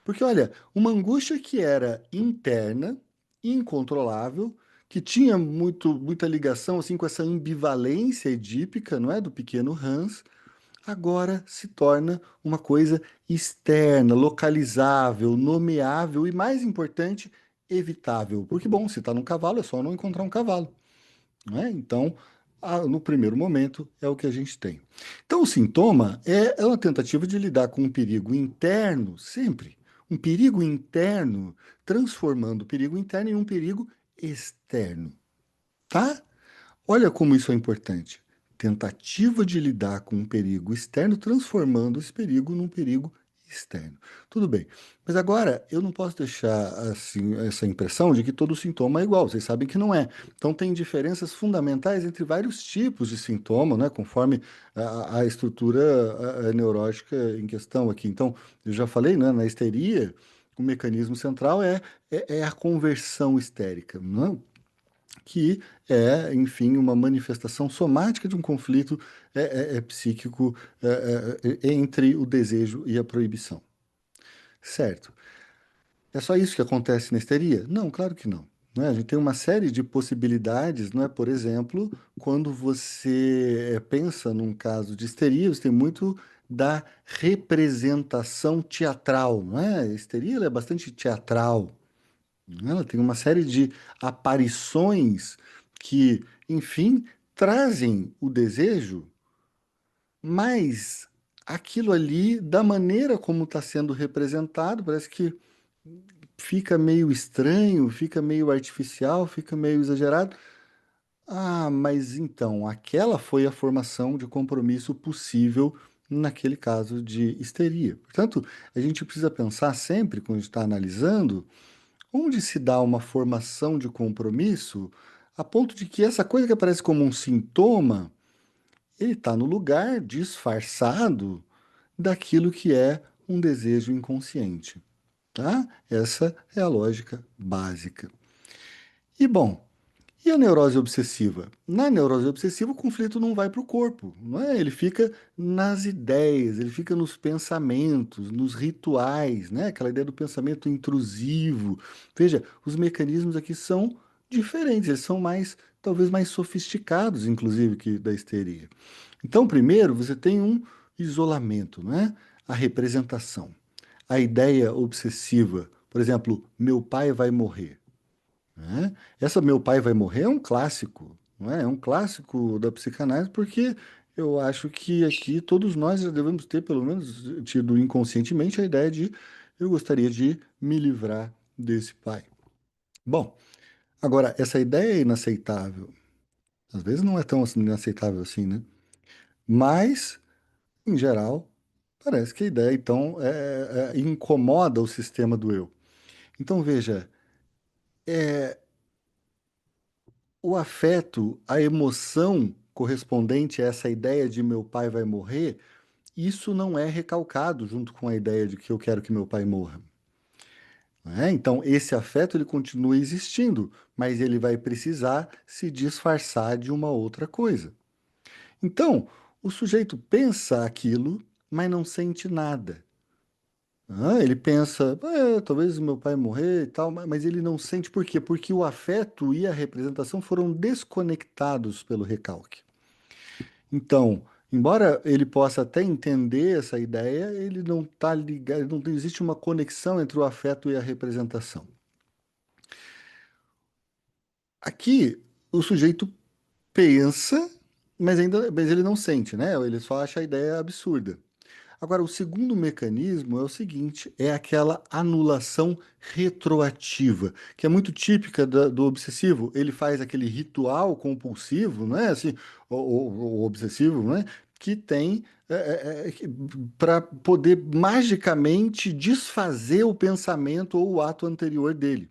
Porque, olha, uma angústia que era interna, incontrolável, que tinha muita ligação assim com essa ambivalência edípica, não é, do pequeno Hans, agora se torna uma coisa externa, localizável, nomeável e, mais importante, evitável. Porque, bom, se está num cavalo, é só não encontrar um cavalo, não é? Então, no primeiro momento, é o que a gente tem. Então, o sintoma é uma tentativa de lidar com um perigo interno, sempre. Um perigo interno, transformando o perigo interno em um perigo externo, tá? Olha como isso é importante. Tentativa de lidar com um perigo externo, transformando esse perigo num perigo externo. Tudo bem. Mas agora eu não posso deixar assim essa impressão de que todo sintoma é igual. Vocês sabem que não é. Então tem diferenças fundamentais entre vários tipos de sintoma, né? Conforme a estrutura neurótica em questão aqui. Então, eu já falei, né? Na histeria, o mecanismo central é a conversão histérica, não é? Que é, enfim, uma manifestação somática de um conflito psíquico entre o desejo e a proibição. Certo. É só isso que acontece na histeria? Não, claro que não. Não é? A gente tem uma série de possibilidades, não é? Por exemplo, quando você pensa num caso de histeria, você tem muito da representação teatral, não é? A histeria ela é bastante teatral. Ela tem uma série de aparições que, enfim, trazem o desejo, mas aquilo ali, da maneira como está sendo representado, parece que fica meio estranho, fica meio artificial, fica meio exagerado. Ah, mas então, aquela foi a formação de compromisso possível naquele caso de histeria. Portanto, a gente precisa pensar sempre, quando a gente está analisando, onde se dá uma formação de compromisso a ponto de que essa coisa que aparece como um sintoma, ele está no lugar disfarçado daquilo que é um desejo inconsciente, tá? Essa é a lógica básica. E bom, e a neurose obsessiva? Na neurose obsessiva, o conflito não vai para o corpo, não é? Ele fica nas ideias, ele fica nos pensamentos, nos rituais, né? Aquela ideia do pensamento intrusivo. Veja, os mecanismos aqui são diferentes, eles são mais, talvez mais sofisticados, inclusive, que da histeria. Então, primeiro, você tem um isolamento, não é? A representação. A ideia obsessiva, por exemplo, meu pai vai morrer, né? Essa Meu Pai Vai Morrer é um clássico, não é? É um clássico da psicanálise, porque eu acho que aqui todos nós já devemos ter, pelo menos, tido inconscientemente a ideia de eu gostaria de me livrar desse pai. Bom, agora, essa ideia é inaceitável. Às vezes não é tão inaceitável assim, né? Mas, em geral, parece que a ideia, então, incomoda o sistema do eu. Então, veja, o afeto, a emoção correspondente a essa ideia de meu pai vai morrer, isso não é recalcado junto com a ideia de que eu quero que meu pai morra, né? Então, esse afeto ele continua existindo, mas ele vai precisar se disfarçar de uma outra coisa. Então, o sujeito pensa aquilo, mas não sente nada. Ele pensa, talvez meu pai morrer e tal, mas ele não sente por quê? Porque o afeto e a representação foram desconectados pelo recalque. Então, Embora ele possa até entender essa ideia, ele não está ligado, não existe uma conexão entre o afeto e a representação. Aqui, o sujeito pensa, mas ele não sente, né? Ele só acha a ideia absurda. Agora, o segundo mecanismo é o seguinte, é aquela anulação retroativa, que é muito típica do obsessivo. Ele faz aquele ritual compulsivo, né? Assim, o obsessivo, né? Que tem para poder magicamente desfazer o pensamento ou o ato anterior dele.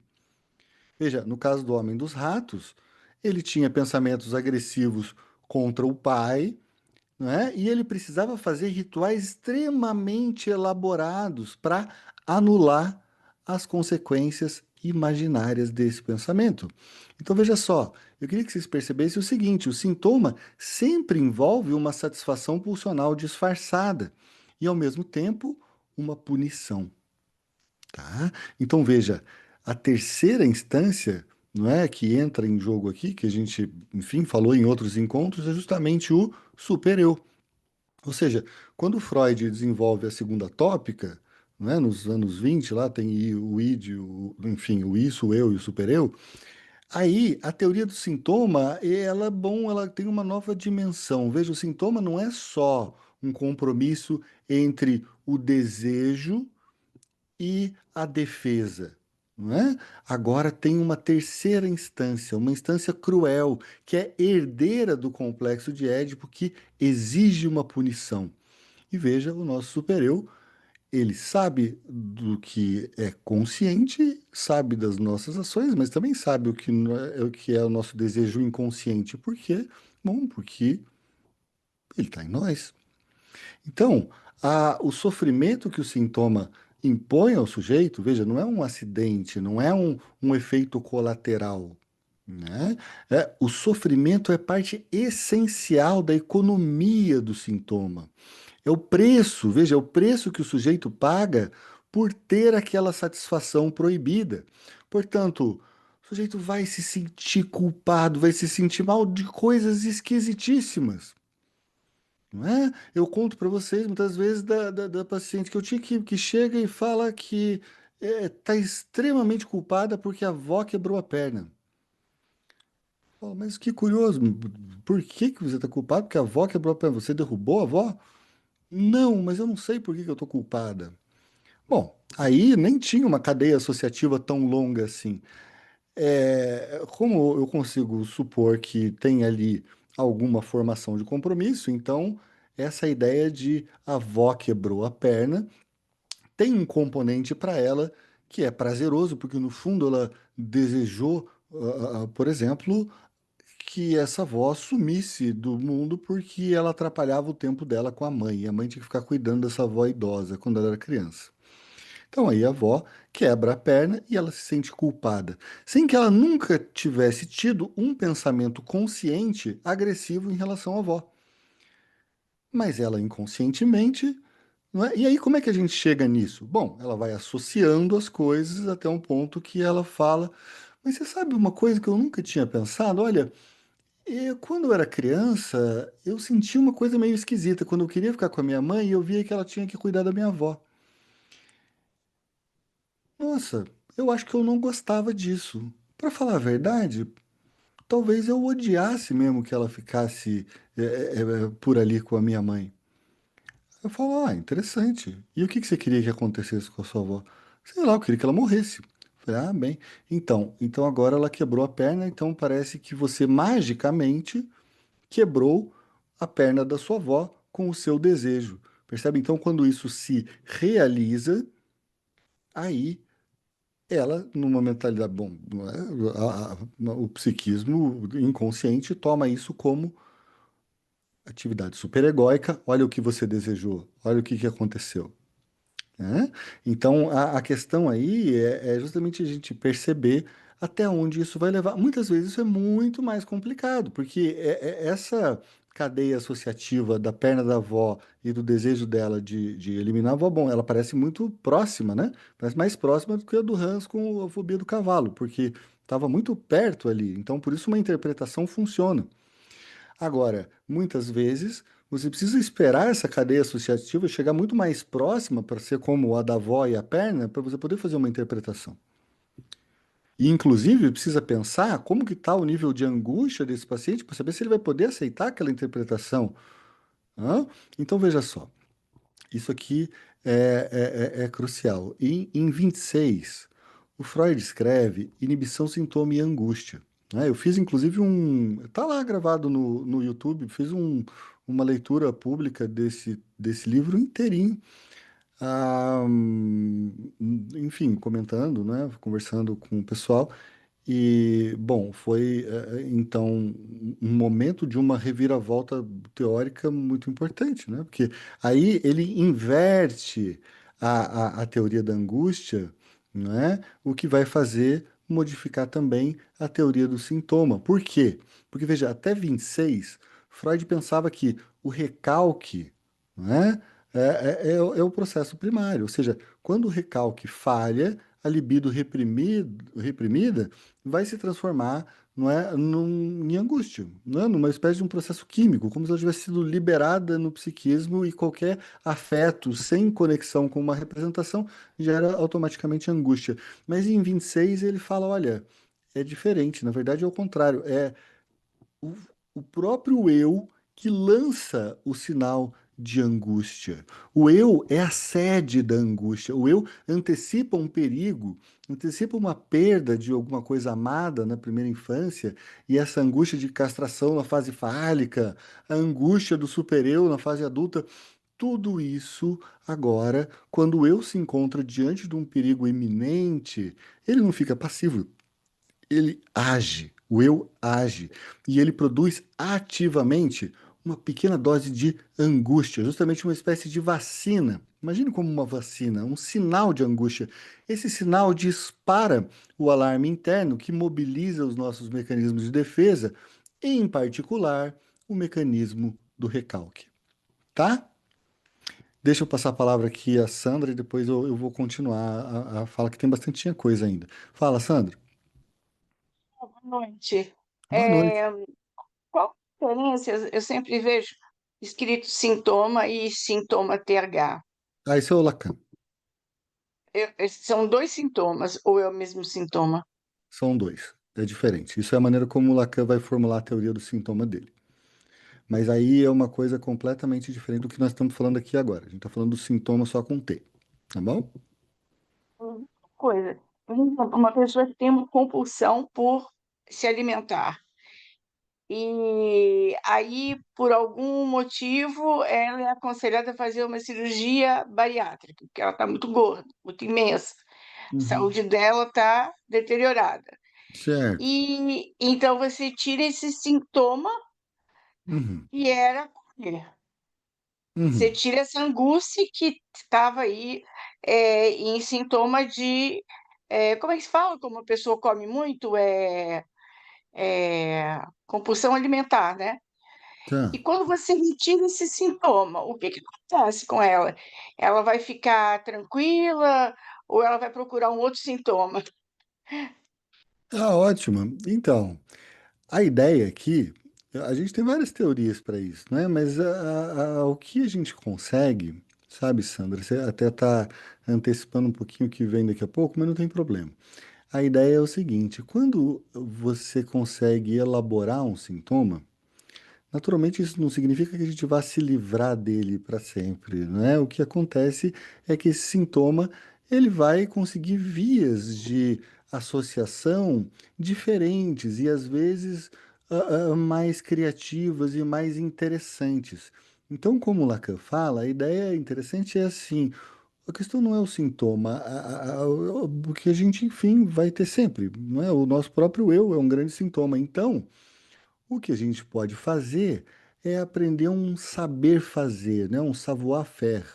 Veja, no caso do Homem dos Ratos, ele tinha pensamentos agressivos contra o pai, né? E ele precisava fazer rituais extremamente elaborados para anular as consequências imaginárias desse pensamento. Então veja só, eu queria que vocês percebessem o seguinte: o sintoma sempre envolve uma satisfação pulsional disfarçada e, ao mesmo tempo, uma punição, tá? Então veja, a terceira instância, não é, que entra em jogo aqui, que a gente, enfim, falou em outros encontros, é justamente o supereu. Ou seja, quando Freud desenvolve a segunda tópica, né, nos anos 20 lá tem o id, enfim, o isso, o eu e o supereu, aí a teoria do sintoma, ela, bom, ela tem uma nova dimensão. Veja, o sintoma não é só um compromisso entre o desejo e a defesa, não é? Agora tem uma terceira instância, uma instância cruel, que é herdeira do complexo de Édipo, que exige uma punição. E veja, o nosso supereu, ele sabe do que é consciente, sabe das nossas ações, mas também sabe o que, o que é o nosso desejo inconsciente. Por quê? Bom, porque ele está em nós. Então, o sofrimento que o sintoma impõe ao sujeito, veja, não é um acidente, não é um efeito colateral, né? O sofrimento é parte essencial da economia do sintoma. É o preço, veja, é o preço que o sujeito paga por ter aquela satisfação proibida. Portanto, o sujeito vai se sentir culpado, vai se sentir mal de coisas esquisitíssimas. Não é? Eu conto para vocês muitas vezes da paciente que eu tinha que chega e fala que está extremamente culpada porque a avó quebrou a perna. Falo, mas que curioso, por que que você está culpado? Porque a avó quebrou a perna. Você derrubou a avó? Não, mas eu não sei por que que eu estou culpada. Bom, aí nem tinha uma cadeia associativa tão longa assim. Como eu consigo supor que tem ali alguma formação de compromisso, então essa ideia de a avó quebrou a perna tem um componente para ela que é prazeroso, porque no fundo ela desejou, por exemplo, que essa avó sumisse do mundo porque ela atrapalhava o tempo dela com a mãe, e a mãe tinha que ficar cuidando dessa avó idosa quando ela era criança. Então aí a avó quebra a perna e ela se sente culpada, sem que ela nunca tivesse tido um pensamento consciente agressivo em relação à avó. Mas ela inconscientemente, não é? E aí como é que a gente chega nisso? Bom, ela vai associando as coisas até um ponto que ela fala: mas você sabe uma coisa que eu nunca tinha pensado? Olha, quando eu era criança, eu sentia uma coisa meio esquisita. Quando eu queria ficar com a minha mãe, eu via que ela tinha que cuidar da minha avó. Nossa, eu acho que eu não gostava disso. Para falar a verdade, talvez eu odiasse mesmo que ela ficasse por ali com a minha mãe. Eu falo, interessante. E o que que você queria que acontecesse com a sua avó? Sei lá, eu queria que ela morresse. Falei, bem. Então agora ela quebrou a perna, então parece que você magicamente quebrou a perna da sua avó com o seu desejo. Percebe? Então, quando isso se realiza, aí ela, numa mentalidade, bom, não é? O psiquismo inconsciente toma isso como atividade superegóica. Olha o que você desejou, olha o que que aconteceu, né? Então, a questão aí é justamente a gente perceber até onde isso vai levar. Muitas vezes isso é muito mais complicado, porque essa cadeia associativa da perna da avó e do desejo dela de eliminar a avó, bom, ela parece muito próxima, né? Parece mais próxima do que a do Hans com a fobia do cavalo, porque estava muito perto ali. Então, por isso uma interpretação funciona. Agora, muitas vezes Você precisa esperar essa cadeia associativa chegar muito mais próxima para ser como a da avó e a perna, para você poder fazer uma interpretação. E, inclusive, precisa pensar como que está o nível de angústia desse paciente para saber se ele vai poder aceitar aquela interpretação. Hã? Então, veja só, isso aqui é crucial. Em 26, o Freud escreve inibição, sintoma e angústia. Né? Eu fiz, inclusive, tá lá gravado no YouTube, fiz uma leitura pública desse livro inteirinho. Enfim, comentando, né? Conversando com o pessoal. E, bom, foi então um momento de uma reviravolta teórica muito importante, né? Porque aí ele inverte a teoria da angústia, né? O que vai fazer modificar também a teoria do sintoma. Por quê? Porque, veja, até 26, Freud pensava que o recalque, né? É o processo primário, ou seja, quando o recalque falha, a libido reprimida vai se transformar, não é, em angústia, não é? Numa espécie de um processo químico, como se ela tivesse sido liberada no psiquismo e qualquer afeto sem conexão com uma representação gera automaticamente angústia. Mas em 26 ele fala, olha, é diferente, na verdade é o contrário, o, o próprio eu que lança o sinal de angústia. O eu é a sede da angústia. O eu antecipa um perigo, antecipa uma perda de alguma coisa amada na primeira infância, e essa angústia de castração na fase fálica, a angústia do supereu na fase adulta. Tudo isso agora, quando o eu se encontra diante de um perigo iminente, ele não fica passivo, ele age, o eu age, e ele produz ativamente uma pequena dose de angústia, justamente uma espécie de vacina. Imagine como uma vacina, um sinal de angústia. Esse sinal dispara o alarme interno que mobiliza os nossos mecanismos de defesa, em particular o mecanismo do recalque. Tá? Deixa eu passar a palavra aqui à Sandra e depois eu vou continuar a fala que tem bastante coisa ainda. Fala, Sandra. Boa noite. Boa noite. Qual a diferença? Eu sempre vejo escrito sintoma e sintoma TH. Ah, esse é o Lacan. São dois sintomas, ou é o mesmo sintoma? São dois. É diferente. Isso é a maneira como o Lacan vai formular a teoria do sintoma dele. Mas aí é uma coisa completamente diferente do que nós estamos falando aqui agora. A gente está falando do sintoma só com T. Tá bom? Coisa. Uma pessoa que tem uma compulsão por se alimentar. E aí, por algum motivo, ela é aconselhada a fazer uma cirurgia bariátrica, porque ela está muito gorda, muito imensa. A Uhum. saúde dela está deteriorada. Certo. E então você tira esse sintoma Uhum. que era você Uhum. tira essa angústia que estava aí em sintoma de como é que se fala? Como a pessoa come muito, compulsão alimentar, né? Tá. E quando você retira esse sintoma, o que que acontece com ela? Ela vai ficar tranquila ou ela vai procurar um outro sintoma? Ah, ótimo. Então, a ideia aqui, a gente tem várias teorias para isso, né? Mas o que a gente consegue, sabe, Sandra? Você até está antecipando um pouquinho o que vem daqui a pouco, mas não tem problema. A ideia é o seguinte: quando você consegue elaborar um sintoma, naturalmente isso não significa que a gente vá se livrar dele para sempre, né? O que acontece é que esse sintoma ele vai conseguir vias de associação diferentes e às vezes mais criativas e mais interessantes. Então, como o Lacan fala, a ideia interessante é assim. A questão não é o sintoma, o que a gente, enfim, vai ter sempre, não é? O nosso próprio eu é um grande sintoma. Então, o que a gente pode fazer é aprender um saber fazer, né? Um savoir-faire.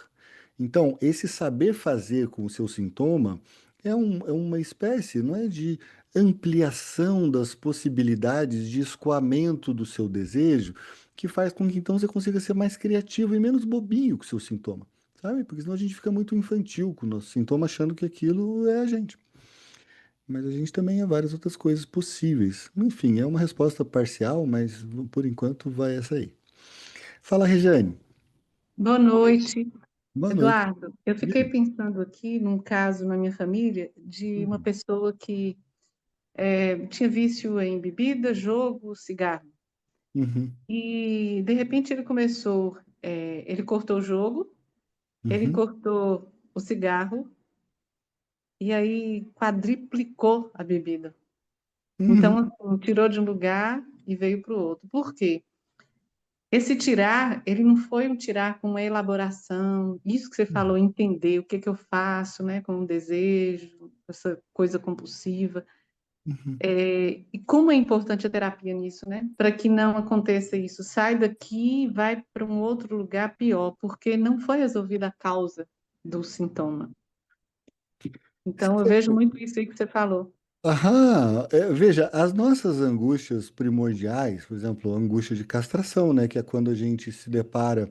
Então, esse saber fazer com o seu sintoma é uma espécie, não é, de ampliação das possibilidades de escoamento do seu desejo, que faz com que então você consiga ser mais criativo e menos bobinho com o seu sintoma, sabe? Porque senão a gente fica muito infantil com o nosso sintoma, achando que aquilo é a gente. Mas a gente também é várias outras coisas possíveis. Enfim, é uma resposta parcial, mas por enquanto vai essa aí. Fala, Regiane. Boa noite, Boa noite. Eduardo. Eu fiquei Diga. pensando aqui num caso na minha família de uma Uhum, pessoa que tinha vício em bebida, jogo, cigarro. uhum, E de repente ele começou, ele cortou o jogo, ele uhum, cortou o cigarro e aí quadriplicou a bebida. uhum, Então, assim, tirou de um lugar e veio para o outro. Por quê? Esse tirar, ele não foi um tirar com uma elaboração, isso que você falou, entender o que que eu faço, né, com o desejo, essa coisa compulsiva. uhum. E como é importante a terapia nisso, né? Para que não aconteça isso. Sai daqui e vai para um outro lugar pior, porque não foi resolvida a causa do sintoma. Então, eu vejo muito isso aí que você falou. Aham, veja, as nossas angústias primordiais, por exemplo, a angústia de castração, né, que é quando a gente se depara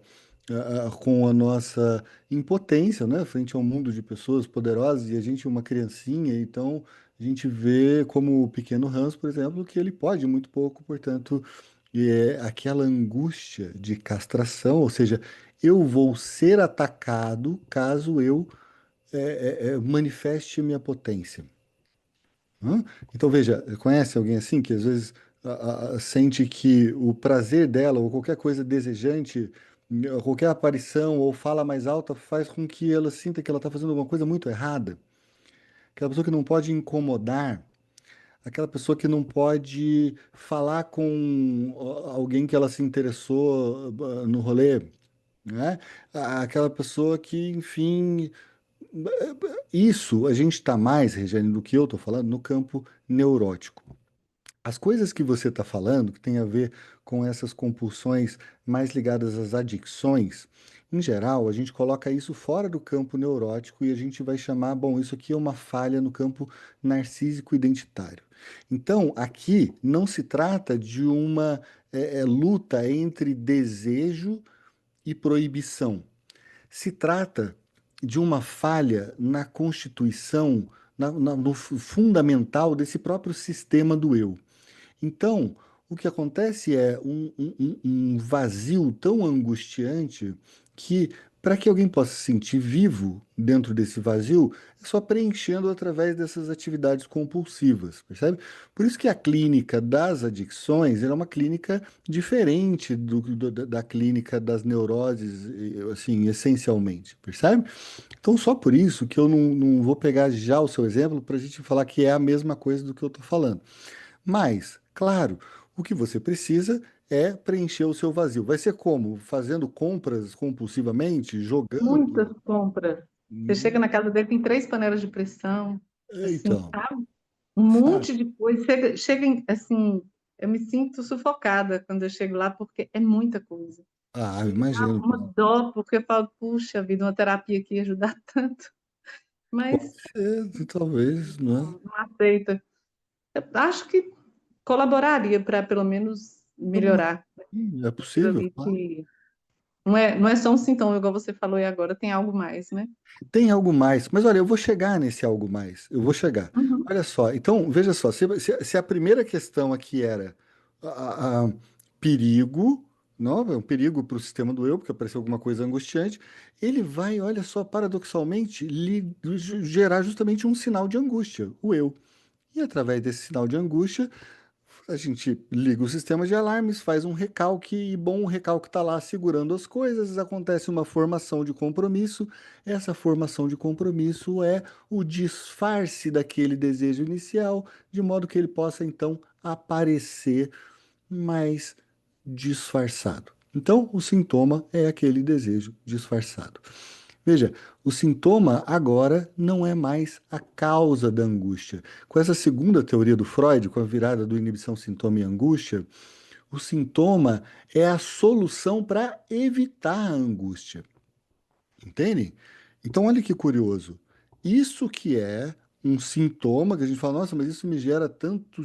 com a nossa impotência, né, frente a um mundo de pessoas poderosas e a gente é uma criancinha, então a gente vê como o pequeno Hans, por exemplo, que ele pode muito pouco, portanto, é aquela angústia de castração, ou seja, eu vou ser atacado caso eu manifeste minha potência. Hã? Então, veja, conhece alguém assim que às vezes sente que o prazer dela ou qualquer coisa desejante, qualquer aparição ou fala mais alta faz com que ela sinta que ela está fazendo alguma coisa muito errada? Aquela pessoa que não pode incomodar, aquela pessoa que não pode falar com alguém que ela se interessou no rolê, né? Aquela pessoa que, enfim, isso a gente está mais, Regiane, do que eu estou falando, no campo neurótico. As coisas que você está falando, que tem a ver com essas compulsões mais ligadas às adicções, em geral, a gente coloca isso fora do campo neurótico e a gente vai chamar, bom, isso aqui é uma falha no campo narcísico identitário. Então, aqui não se trata de uma luta entre desejo e proibição. Se trata de uma falha na constituição, no fundamental desse próprio sistema do eu. Então, o que acontece é um vazio tão angustiante que, para que alguém possa se sentir vivo dentro desse vazio, é só preenchendo através dessas atividades compulsivas, percebe? Por isso que a clínica das adicções ela é uma clínica diferente da clínica das neuroses, assim, essencialmente, percebe? Então, só por isso que eu não vou pegar já o seu exemplo para a gente falar que é a mesma coisa do que eu estou falando. Mas, claro, o que você precisa é preencher o seu vazio. Vai ser como? Fazendo compras compulsivamente, jogando? Muitas compras. Você chega Hum, na casa dele, tem 3 panelas de pressão, assim, Então, sabe? Um sabe? monte de coisa. Assim, eu me sinto sufocada quando eu chego lá, porque é muita coisa. Ah, eu E dá imagino. uma dó, porque eu falo, puxa vida, uma terapia aqui ia ajudar tanto, Pode mas ser, talvez, não não aceita. Eu acho que colaboraria para pelo menos melhorar. é Aquilo possível, ali claro. que não é só um sintoma, igual você falou, e agora tem algo mais, né? Tem algo mais, mas olha, eu vou chegar nesse algo mais. Eu vou chegar. Uhum. Olha só, então, veja só, se a primeira questão aqui era a perigo, não, é um perigo para o sistema do eu, porque apareceu alguma coisa angustiante, ele vai, olha só, paradoxalmente, gerar justamente um sinal de angústia, o eu. E através desse sinal de angústia, a gente liga o sistema de alarmes, faz um recalque, e bom, o recalque está lá segurando as coisas, acontece uma formação de compromisso. Essa formação de compromisso é o disfarce daquele desejo inicial, de modo que ele possa então aparecer mais disfarçado. Então, o sintoma é aquele desejo disfarçado. Veja, o sintoma agora não é mais a causa da angústia. Com essa segunda teoria do Freud, com a virada do inibição, sintoma e angústia, o sintoma é a solução para evitar a angústia. Entende? Então, olha que curioso. Isso que é um sintoma que a gente fala, nossa, mas isso me gera tanto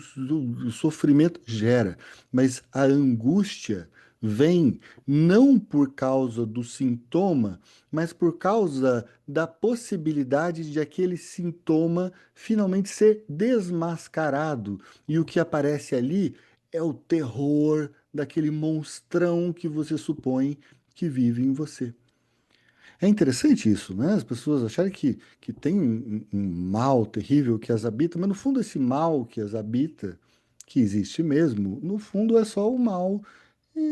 sofrimento. Gera, mas a angústia vem não por causa do sintoma, mas por causa da possibilidade de aquele sintoma finalmente ser desmascarado. E o que aparece ali é o terror daquele monstrão que você supõe que vive em você. É interessante isso, né? As pessoas acharem que tem um mal terrível que as habita, mas no fundo esse mal que as habita, que existe mesmo, no fundo é só o mal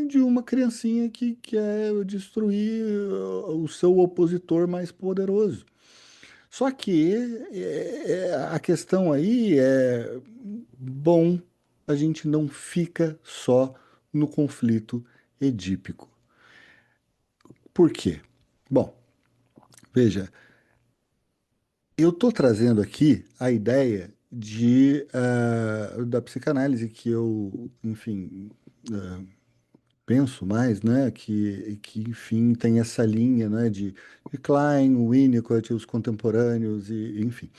de uma criancinha que quer destruir o seu opositor mais poderoso. Só que a questão aí é, bom, a gente não fica só no conflito edípico. Por quê? Bom, veja, eu estou trazendo aqui a ideia da psicanálise que eu, enfim, penso mais, né, enfim, tem essa linha, né, de Klein, Winnicott, os contemporâneos, e, enfim.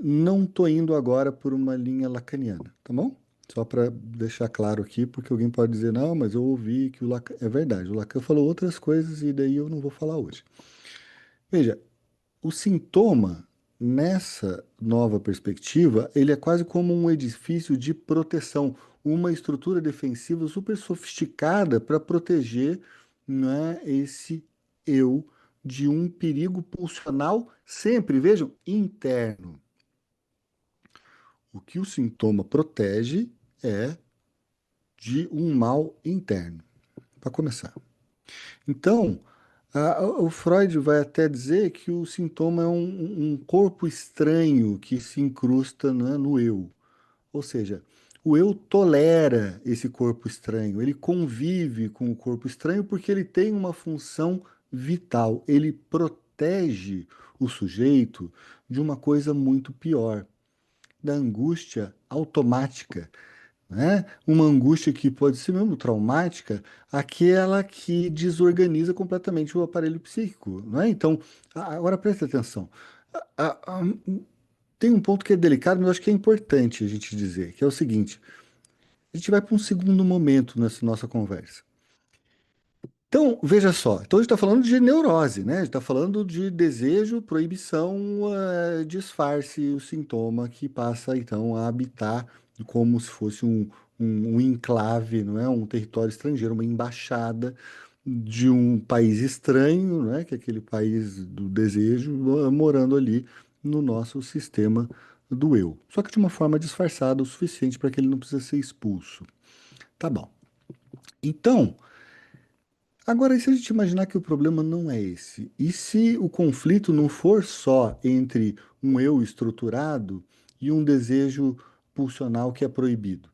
Não estou indo agora por uma linha lacaniana, tá bom? Só para deixar claro aqui, porque alguém pode dizer, não, mas eu ouvi que o Lacan... É verdade, o Lacan falou outras coisas e daí eu não vou falar hoje. Veja, o sintoma, nessa nova perspectiva, ele é quase como um edifício de proteção, uma estrutura defensiva super sofisticada para proteger, né, esse eu de um perigo pulsional sempre, vejam, interno. O que o sintoma protege é de um mal interno, para começar. Então, o Freud vai até dizer que o sintoma é um corpo estranho que se incrusta, né, no eu. Ou seja, o eu tolera esse corpo estranho, ele convive com o corpo estranho porque ele tem uma função vital, ele protege o sujeito de uma coisa muito pior, da angústia automática, né? Uma angústia que pode ser mesmo traumática, aquela que desorganiza completamente o aparelho psíquico, não é? Então, agora preste atenção. A- a- Tem um ponto que é delicado, mas eu acho que é importante a gente dizer, que é o seguinte: a gente vai para um segundo momento nessa nossa conversa. Então, veja só, então a gente está falando de neurose, né? A gente está falando de desejo, proibição, disfarce, o sintoma que passa então a habitar como se fosse um enclave, não é? Um território estrangeiro, uma embaixada de um país estranho, né? Que é aquele país do desejo, morando ali no nosso sistema do eu. Só que de uma forma disfarçada o suficiente para que ele não precise ser expulso. Tá bom. Então. Agora, e se a gente imaginar que o problema não é esse? E se o conflito não for só entre um eu estruturado e um desejo pulsional que é proibido?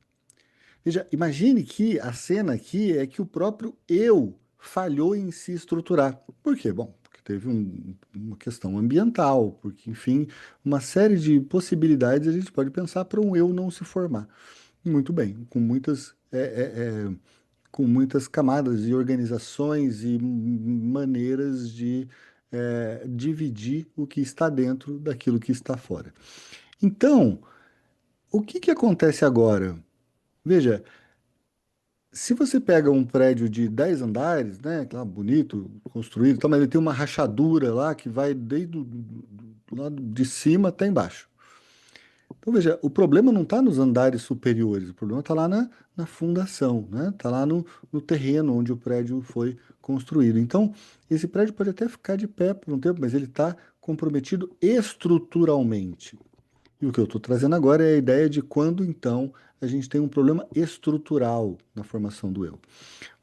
Veja, imagine que a cena aqui é que o próprio eu falhou em se estruturar. Por quê? Bom, porque teve uma questão ambiental, porque, enfim, uma série de possibilidades a gente pode pensar para um eu não se formar. Muito bem, com muitas camadas e organizações e maneiras de dividir o que está dentro daquilo que está fora. Então, o que que acontece agora? Veja, se você pega um prédio de 10 andares, né, lá bonito, construído, então, mas ele tem uma rachadura lá que vai desde do lado de cima até embaixo. Então, veja, o problema não está nos andares superiores, o problema está lá na fundação, né? Está lá no terreno onde o prédio foi construído. Então, esse prédio pode até ficar de pé por um tempo, mas ele está comprometido estruturalmente. E o que eu estou trazendo agora é a ideia de quando, então, a gente tem um problema estrutural na formação do eu.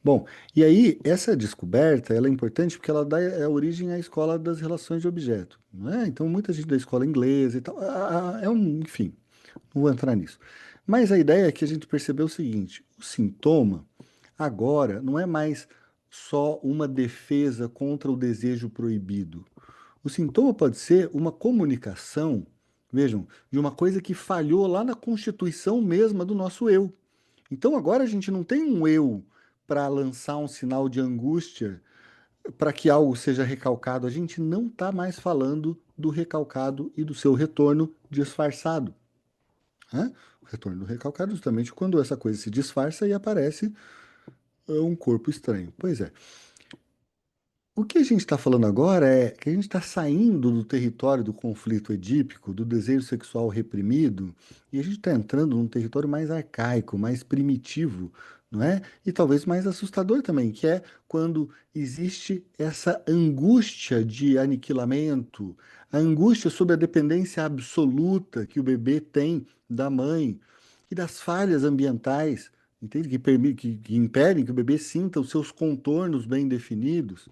Bom, e aí, essa descoberta, ela é importante porque ela dá origem à escola das relações de objeto, não é? Então, muita gente da escola inglesa e tal, enfim, não vou entrar nisso. Mas a ideia é que a gente percebeu o seguinte: o sintoma agora não é mais só uma defesa contra o desejo proibido. O sintoma pode ser uma comunicação, vejam, de uma coisa que falhou lá na constituição mesma do nosso eu. Então agora a gente não tem um eu para lançar um sinal de angústia para que algo seja recalcado. A gente não está mais falando do recalcado e do seu retorno disfarçado, né? O retorno do recalcado é justamente quando essa coisa se disfarça e aparece um corpo estranho. Pois é. O que a gente está falando agora é que a gente está saindo do território do conflito edípico, do desejo sexual reprimido, e a gente está entrando num território mais arcaico, mais primitivo, não é? E talvez mais assustador também, que é quando existe essa angústia de aniquilamento, a angústia sobre a dependência absoluta que o bebê tem da mãe e das falhas ambientais, entende? Que impedem que o bebê sinta os seus contornos bem definidos.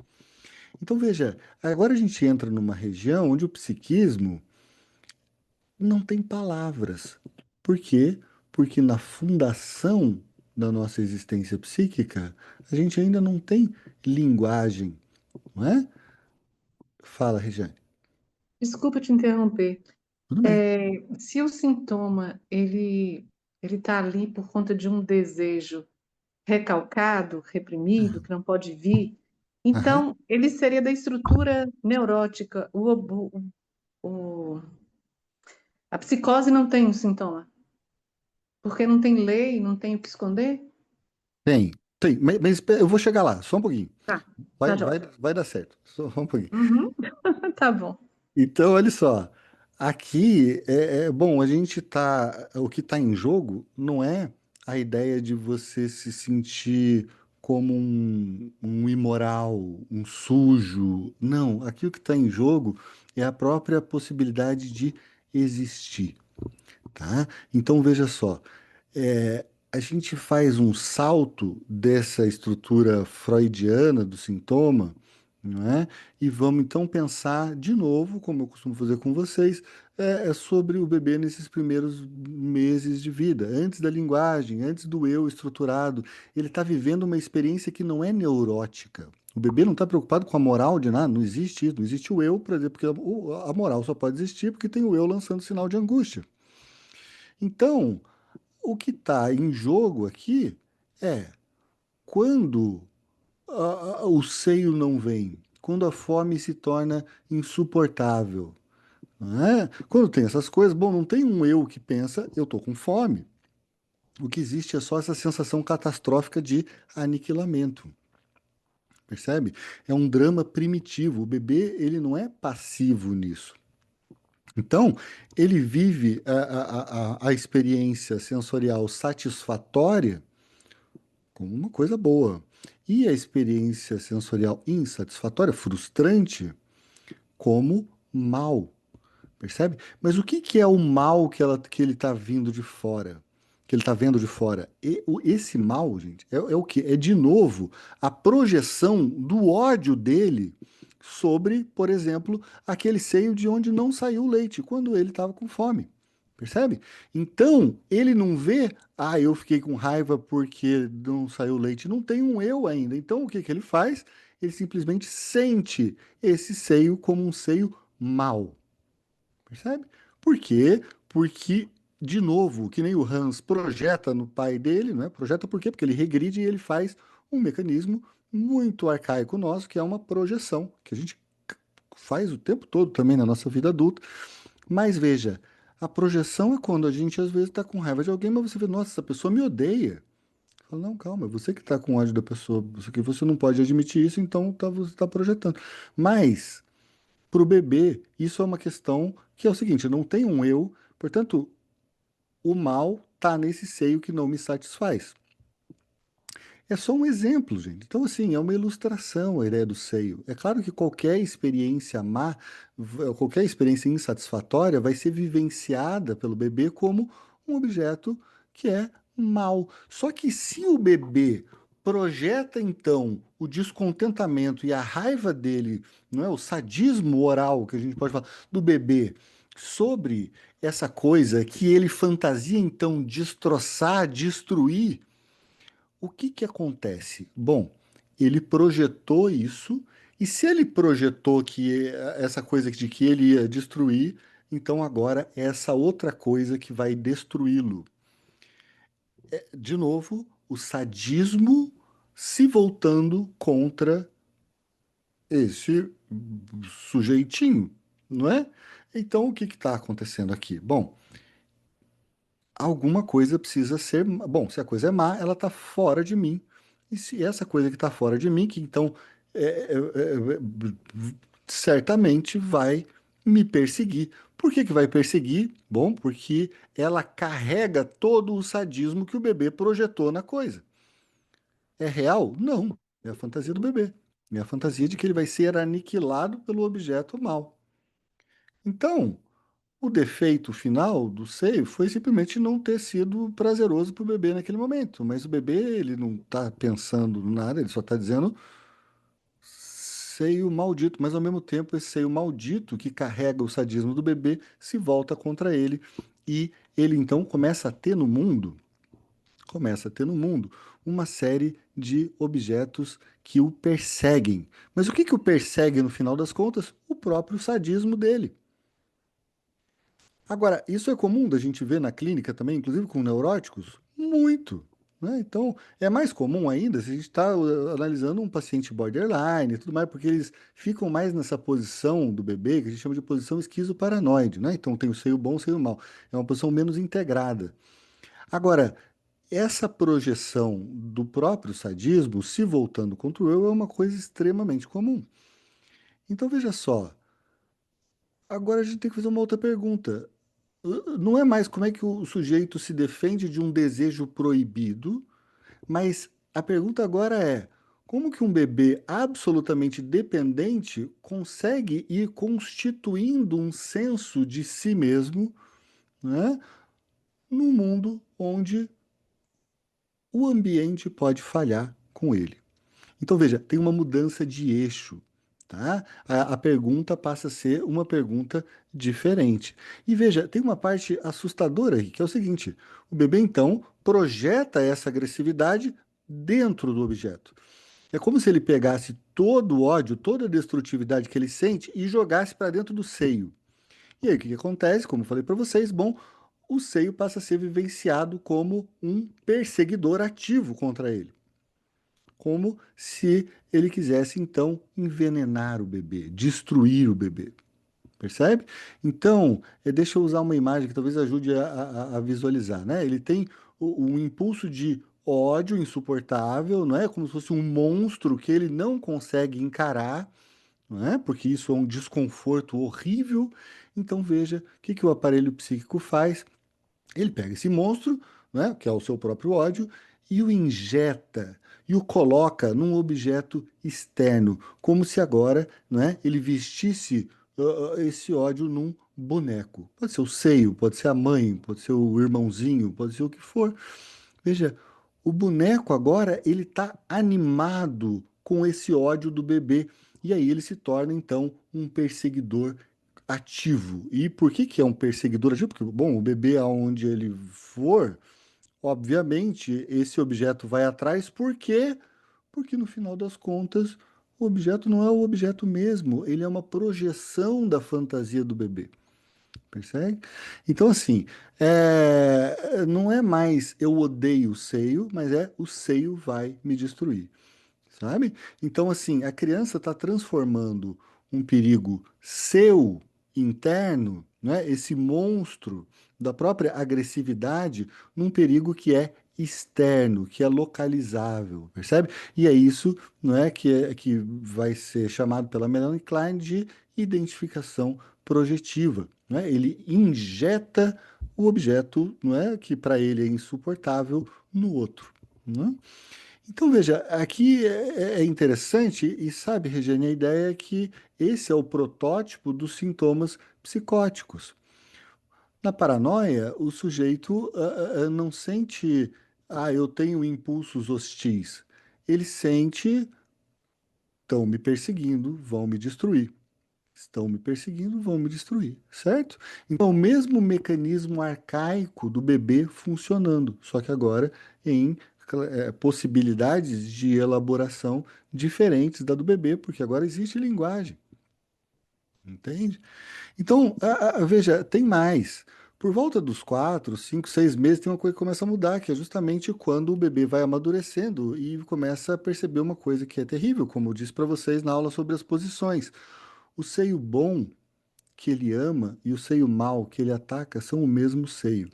Então, veja, agora a gente entra numa região onde o psiquismo não tem palavras. Por quê? Porque na fundação da nossa existência psíquica, a gente ainda não tem linguagem, não é? Fala, Regiane. Desculpa te interromper. Tudo bem. Se o sintoma ele está ali por conta de um desejo recalcado, reprimido, Aham. que não pode vir, Aham. então ele seria da estrutura neurótica. O- a psicose não tem um sintoma, porque não tem lei, não tem o que esconder? Tem, tem, mas eu vou chegar lá, só um pouquinho. Tá, Vai, tá vai, jóia. vai dar certo, só um pouquinho. Uhum, tá bom. Então, olha só, aqui bom, a gente tá, o que está em jogo não é a ideia de você se sentir como um imoral, um sujo. Não, aqui o que está em jogo é a própria possibilidade de existir, tá? Então, veja só, a gente faz um salto dessa estrutura freudiana do sintoma, não é? E vamos então pensar de novo, como eu costumo fazer com vocês, sobre o bebê nesses primeiros meses de vida, antes da linguagem, antes do eu estruturado. Ele está vivendo uma experiência que não é neurótica. O bebê não está preocupado com a moral de nada, não existe isso, não existe o eu, por exemplo, porque a moral só pode existir porque tem o eu lançando sinal de angústia. Então, o que está em jogo aqui é quando o seio não vem, quando a fome se torna insuportável, não é? Quando tem essas coisas, bom, não tem um eu que pensa, eu estou com fome. O que existe é só essa sensação catastrófica de aniquilamento, percebe? É um drama primitivo. O bebê, ele não é passivo nisso. Então, ele vive a experiência sensorial satisfatória como uma coisa boa. E a experiência sensorial insatisfatória, frustrante, como mal, percebe? Mas o que que é o mal que ele está vindo de fora? Que ele está vendo de fora? Esse mal, gente, é o quê? É de novo a projeção do ódio dele sobre, por exemplo, aquele seio de onde não saiu o leite, quando ele estava com fome. Percebe? Então, ele não vê, eu fiquei com raiva porque não saiu leite. Não tem um eu ainda. Então, o que que ele faz? Ele simplesmente sente esse seio como um seio mau. Percebe? Por quê? Porque, de novo, que nem o Hans projeta no pai dele, não é? Projeta por quê? Porque ele regride e ele faz um mecanismo muito arcaico nosso, que é uma projeção, que a gente faz o tempo todo também na nossa vida adulta. Mas veja, a projeção é quando a gente às vezes está com raiva de alguém, mas você vê, nossa, essa pessoa me odeia. Fala, não, calma, é você que está com ódio da pessoa, você não pode admitir isso, então você está projetando. Mas para o bebê, isso é uma questão que é o seguinte: não tem um eu, portanto, o mal está nesse seio que não me satisfaz. É só um exemplo, gente. Então, assim, é uma ilustração a ideia do seio. É claro que qualquer experiência má, qualquer experiência insatisfatória vai ser vivenciada pelo bebê como um objeto que é mal. Só que se o bebê projeta, então, o descontentamento e a raiva dele, não é, o sadismo oral, que a gente pode falar, do bebê, sobre essa coisa que ele fantasia, então, destroçar, destruir, o que que acontece? Bom, ele projetou isso, e se ele projetou que essa coisa de que ele ia destruir, então agora é essa outra coisa que vai destruí-lo. De novo, o sadismo se voltando contra esse sujeitinho, não é? Então, o que está acontecendo aqui? Bom, alguma coisa precisa ser. Bom, se a coisa é má, ela está fora de mim. E se essa coisa que está fora de mim, que então certamente vai me perseguir. Por que que vai perseguir? Bom, porque ela carrega todo o sadismo que o bebê projetou na coisa. É real? Não. É a fantasia do bebê. É a fantasia de que ele vai ser aniquilado pelo objeto mal. Então, o defeito final do seio foi simplesmente não ter sido prazeroso para o bebê naquele momento. Mas o bebê, ele não está pensando nada, ele só está dizendo seio maldito. Mas ao mesmo tempo, esse seio maldito que carrega o sadismo do bebê se volta contra ele. E ele então começa a ter no mundo uma série de objetos que o perseguem. Mas o que que o persegue no final das contas? O próprio sadismo dele. Agora, isso é comum da gente ver na clínica também, inclusive com neuróticos? Muito. Né? Então, é mais comum ainda se a gente está analisando um paciente borderline e tudo mais, porque eles ficam mais nessa posição do bebê, que a gente chama de posição esquizoparanoide, né? Então, tem o seio bom, o seio mau. É uma posição menos integrada. Agora, essa projeção do próprio sadismo se voltando contra o eu é uma coisa extremamente comum. Então, veja só, agora a gente tem que fazer uma outra pergunta. Não é mais como é que o sujeito se defende de um desejo proibido, mas a pergunta agora é: como que um bebê absolutamente dependente consegue ir constituindo um senso de si mesmo, né, num mundo onde o ambiente pode falhar com ele? Então, veja, tem uma mudança de eixo, tá? A pergunta passa a ser uma pergunta diferente. E veja, tem uma parte assustadora aí, que é o seguinte: o bebê, então, projeta essa agressividade dentro do objeto. É como se ele pegasse todo o ódio, toda a destrutividade que ele sente e jogasse para dentro do seio. E aí, o que que acontece? Como eu falei para vocês, bom, o seio passa a ser vivenciado como um perseguidor ativo contra ele, como se ele quisesse então envenenar o bebê, destruir o bebê. Percebe? Então, deixa eu usar uma imagem que talvez ajude a visualizar, né? Ele tem um impulso de ódio insuportável, não é? Como se fosse um monstro que ele não consegue encarar, não é? Porque isso é um desconforto horrível. Então, veja o que que o aparelho psíquico faz. Ele pega esse monstro, né, que é o seu próprio ódio, e o injeta e o coloca num objeto externo, como se agora, né, ele vestisse esse ódio num boneco. Pode ser o seio, pode ser a mãe, pode ser o irmãozinho, pode ser o que for. Veja, o boneco agora ele está animado com esse ódio do bebê e aí ele se torna então um perseguidor ativo. E por que que é um perseguidor ativo? Porque, bom, o bebê aonde ele for, obviamente, esse objeto vai atrás, por quê? Porque no final das contas, o objeto não é o objeto mesmo, ele é uma projeção da fantasia do bebê. Percebe? Então, assim, não é mais eu odeio o seio, mas é o seio vai me destruir, sabe? Então, assim, a criança está transformando um perigo seu interno, né, esse monstro da própria agressividade, num perigo que é externo, que é localizável, percebe? E é isso, não é, que vai ser chamado pela Melanie Klein de identificação projetiva, né? Ele injeta o objeto, não é, que para ele é insuportável no outro, né? Então, veja, aqui é interessante, e sabe, Regiane, a ideia é que esse é o protótipo dos sintomas psicóticos. Na paranoia, o sujeito não sente, eu tenho impulsos hostis. Ele sente, estão me perseguindo, vão me destruir. Estão me perseguindo, vão me destruir, certo? Então, o mesmo mecanismo arcaico do bebê funcionando, só que agora em possibilidades de elaboração diferentes da do bebê, porque agora existe linguagem, entende? Então, veja, tem mais. Por volta dos 4, 5, 6 meses, tem uma coisa que começa a mudar, que é justamente quando o bebê vai amadurecendo e começa a perceber uma coisa que é terrível, como eu disse para vocês na aula sobre as posições. O seio bom que ele ama e o seio mau que ele ataca são o mesmo seio.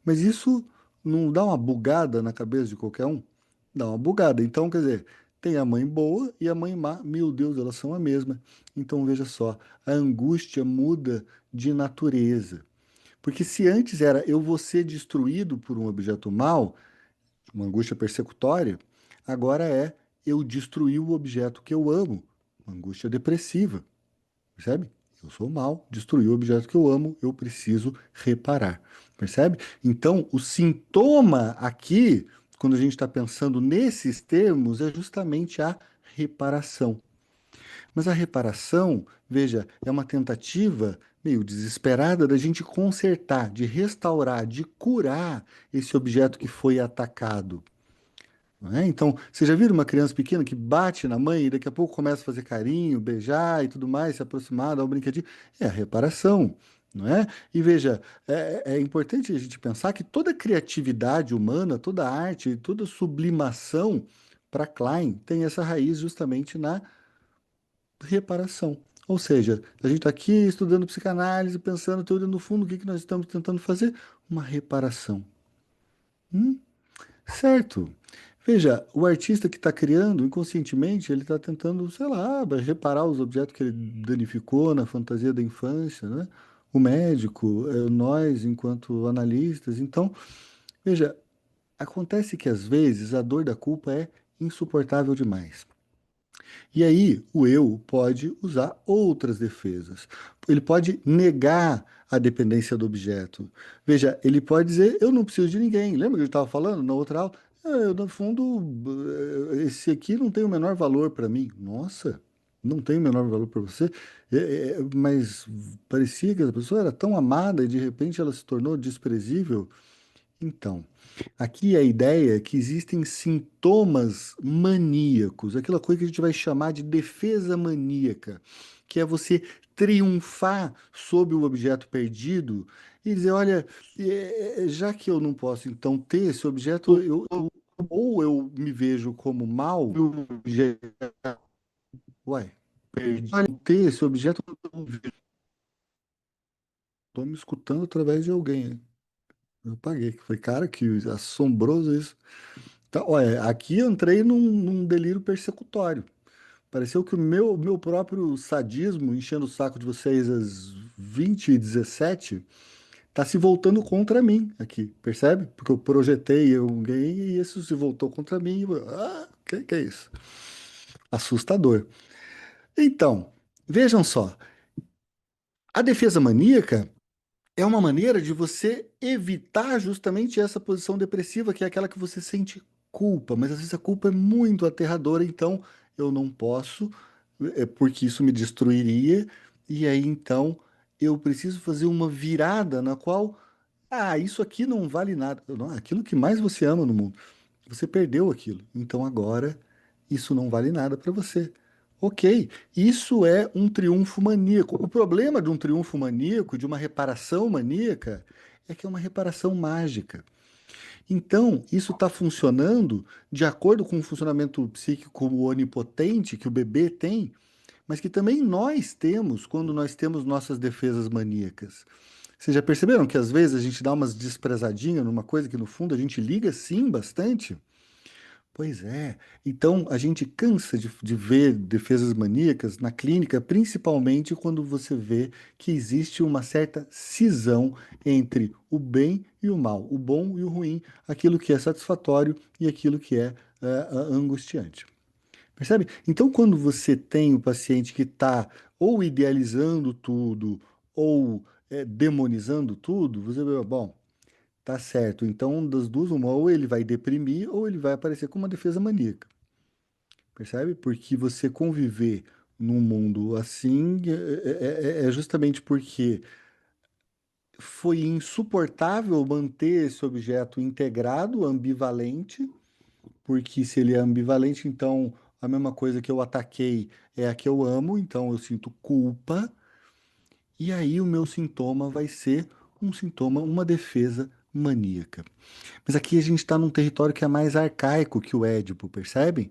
Mas isso não dá uma bugada na cabeça de qualquer um? Dá uma bugada. Então, quer dizer, Tem a mãe boa e a mãe má. Meu Deus, elas são a mesma. Então veja só, a angústia muda de natureza. Porque se antes era eu vou ser destruído por um objeto mau, uma angústia persecutória, agora é eu destruir o objeto que eu amo, uma angústia depressiva, percebe? Eu sou mal, destruí o objeto que eu amo, eu preciso reparar, percebe? Então, o sintoma aqui, quando a gente está pensando nesses termos, é justamente a reparação. Mas a reparação, veja, é uma tentativa meio desesperada da gente consertar, de restaurar, de curar esse objeto que foi atacado. Não é? Então, você já viu uma criança pequena que bate na mãe e daqui a pouco começa a fazer carinho, beijar e tudo mais, se aproximar, dar um brinquedinho? É a reparação, não é? E veja, é importante a gente pensar que toda criatividade humana, toda arte, toda sublimação, para Klein, tem essa raiz justamente na reparação. Ou seja, a gente está aqui estudando psicanálise, pensando, tudo no fundo, o que que nós estamos tentando fazer? Uma reparação. Hum? Certo. Veja, o artista que está criando, inconscientemente, ele está tentando, sei lá, reparar os objetos que ele danificou na fantasia da infância, né? O médico, nós, enquanto analistas. Então, veja, acontece que às vezes a dor da culpa é insuportável demais. E aí, o eu pode usar outras defesas. Ele pode negar a dependência do objeto. Veja, ele pode dizer: eu não preciso de ninguém. Lembra que a gente estava falando na outra aula? Eu, no fundo, esse aqui não tem o menor valor para mim. Nossa, não tem o menor valor para você. Mas parecia que a pessoa era tão amada e de repente ela se tornou desprezível. Então, aqui a ideia é que existem sintomas maníacos, aquela coisa que a gente vai chamar de defesa maníaca, que é você triunfar sobre o objeto perdido e dizer, olha, já que eu não posso então ter esse objeto, ou eu me vejo como mal, o objeto, uai, perdi, olha, ter esse objeto, estou me escutando através de alguém. Eu paguei. Falei, cara, que assombroso isso. Então, olha, aqui eu entrei num delírio persecutório. Pareceu que o meu próprio sadismo, enchendo o saco de vocês às 20h17, tá se voltando contra mim aqui, percebe? Porque eu projetei alguém e isso se voltou contra mim. Que é isso? Assustador. Então, vejam só, a defesa maníaca é uma maneira de você evitar justamente essa posição depressiva, que é aquela que você sente culpa, mas às vezes a culpa é muito aterradora, então eu não posso, porque isso me destruiria, e aí então eu preciso fazer uma virada na qual, isso aqui não vale nada. Não, aquilo que mais você ama no mundo. Você perdeu aquilo. Então agora isso não vale nada para você. Ok, isso é um triunfo maníaco. O problema de um triunfo maníaco, de uma reparação maníaca, é que é uma reparação mágica. Então, isso está funcionando de acordo com o funcionamento psíquico onipotente que o bebê tem, mas que também nós temos quando nós temos nossas defesas maníacas. Vocês já perceberam que às vezes a gente dá umas desprezadinhas numa coisa que no fundo a gente liga sim bastante? Pois é. Então, a gente cansa de ver defesas maníacas na clínica, principalmente quando você vê que existe uma certa cisão entre o bem e o mal, o bom e o ruim, aquilo que é satisfatório e aquilo que é angustiante. Percebe? Então, quando você tem o paciente que está ou idealizando tudo ou demonizando tudo, você vê, bom. Tá certo. Então, das duas, uma, ou ele vai deprimir, ou ele vai aparecer com uma defesa maníaca. Percebe? Porque você conviver num mundo assim é justamente porque foi insuportável manter esse objeto integrado, ambivalente, porque se ele é ambivalente, então a mesma coisa que eu ataquei é a que eu amo, então eu sinto culpa, e aí o meu sintoma vai ser um sintoma, uma defesa maníaca. Mas aqui a gente está num território que é mais arcaico que o Édipo, percebem?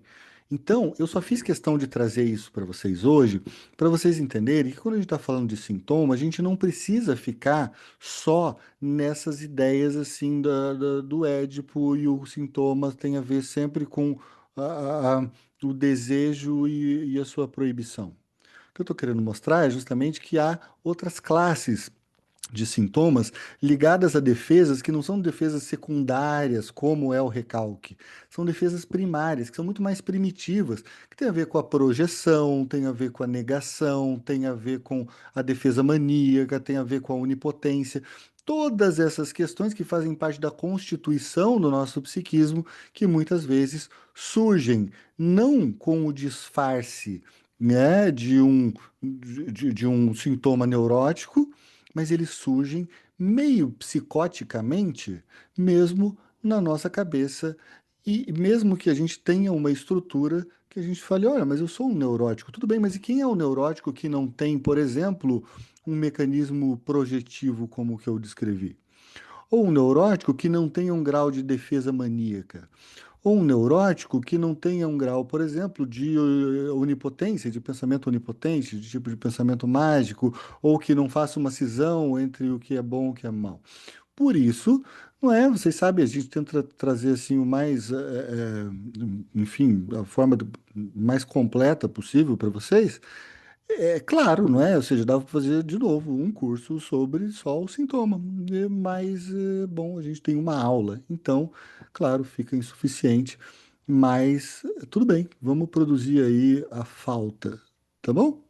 Então, eu só fiz questão de trazer isso para vocês hoje, para vocês entenderem que quando a gente está falando de sintoma, a gente não precisa ficar só nessas ideias assim do Édipo e o sintoma tem a ver sempre com o desejo e a sua proibição. O que eu estou querendo mostrar é justamente que há outras classes de sintomas ligadas a defesas que não são defesas secundárias, como é o recalque. São defesas primárias, que são muito mais primitivas, que tem a ver com a projeção, tem a ver com a negação, tem a ver com a defesa maníaca, tem a ver com a onipotência. Todas essas questões que fazem parte da constituição do nosso psiquismo, que muitas vezes surgem não com o disfarce, né, de um sintoma neurótico, mas eles surgem meio psicoticamente, mesmo na nossa cabeça, e mesmo que a gente tenha uma estrutura que a gente fale, olha, mas eu sou um neurótico, tudo bem, mas e quem é o neurótico que não tem, por exemplo, um mecanismo projetivo como o que eu descrevi? Ou um neurótico que não tenha um grau de defesa maníaca? Ou um neurótico que não tenha um grau, por exemplo, de onipotência, de pensamento onipotente, de tipo de pensamento mágico, ou que não faça uma cisão entre o que é bom e o que é mal. Por isso, não é? Vocês sabem, a gente tenta trazer assim o mais, enfim, a forma mais completa possível para vocês. É claro, não é? Ou seja, dava para fazer de novo um curso sobre só o sintoma. Mas, bom, a gente tem uma aula, então, claro, fica insuficiente. Mas tudo bem, vamos produzir aí a falta, tá bom?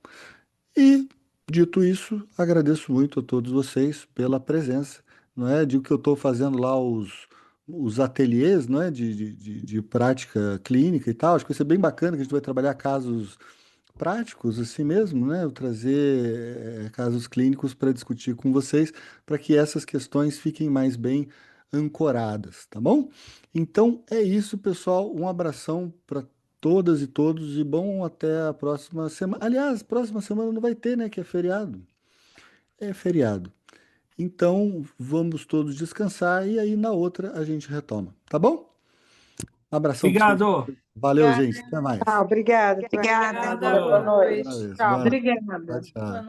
E, dito isso, agradeço muito a todos vocês pela presença, não é? Digo que eu estou fazendo lá os ateliês, não é? De prática clínica e tal. Acho que vai ser bem bacana, que a gente vai trabalhar casos práticos, assim mesmo, né? Eu trazer casos clínicos para discutir com vocês, para que essas questões fiquem mais bem ancoradas, tá bom? Então é isso, pessoal. Um abração para todas e todos e bom até a próxima semana. Aliás, próxima semana não vai ter, né? Que é feriado. É feriado. Então vamos todos descansar e aí na outra a gente retoma, tá bom? Abração para vocês. Obrigado. Valeu, gente. Até mais. Obrigada. Obrigada. Obrigada. Boa Boa noite. noite. Boa noite. Obrigada. Tchau, tchau.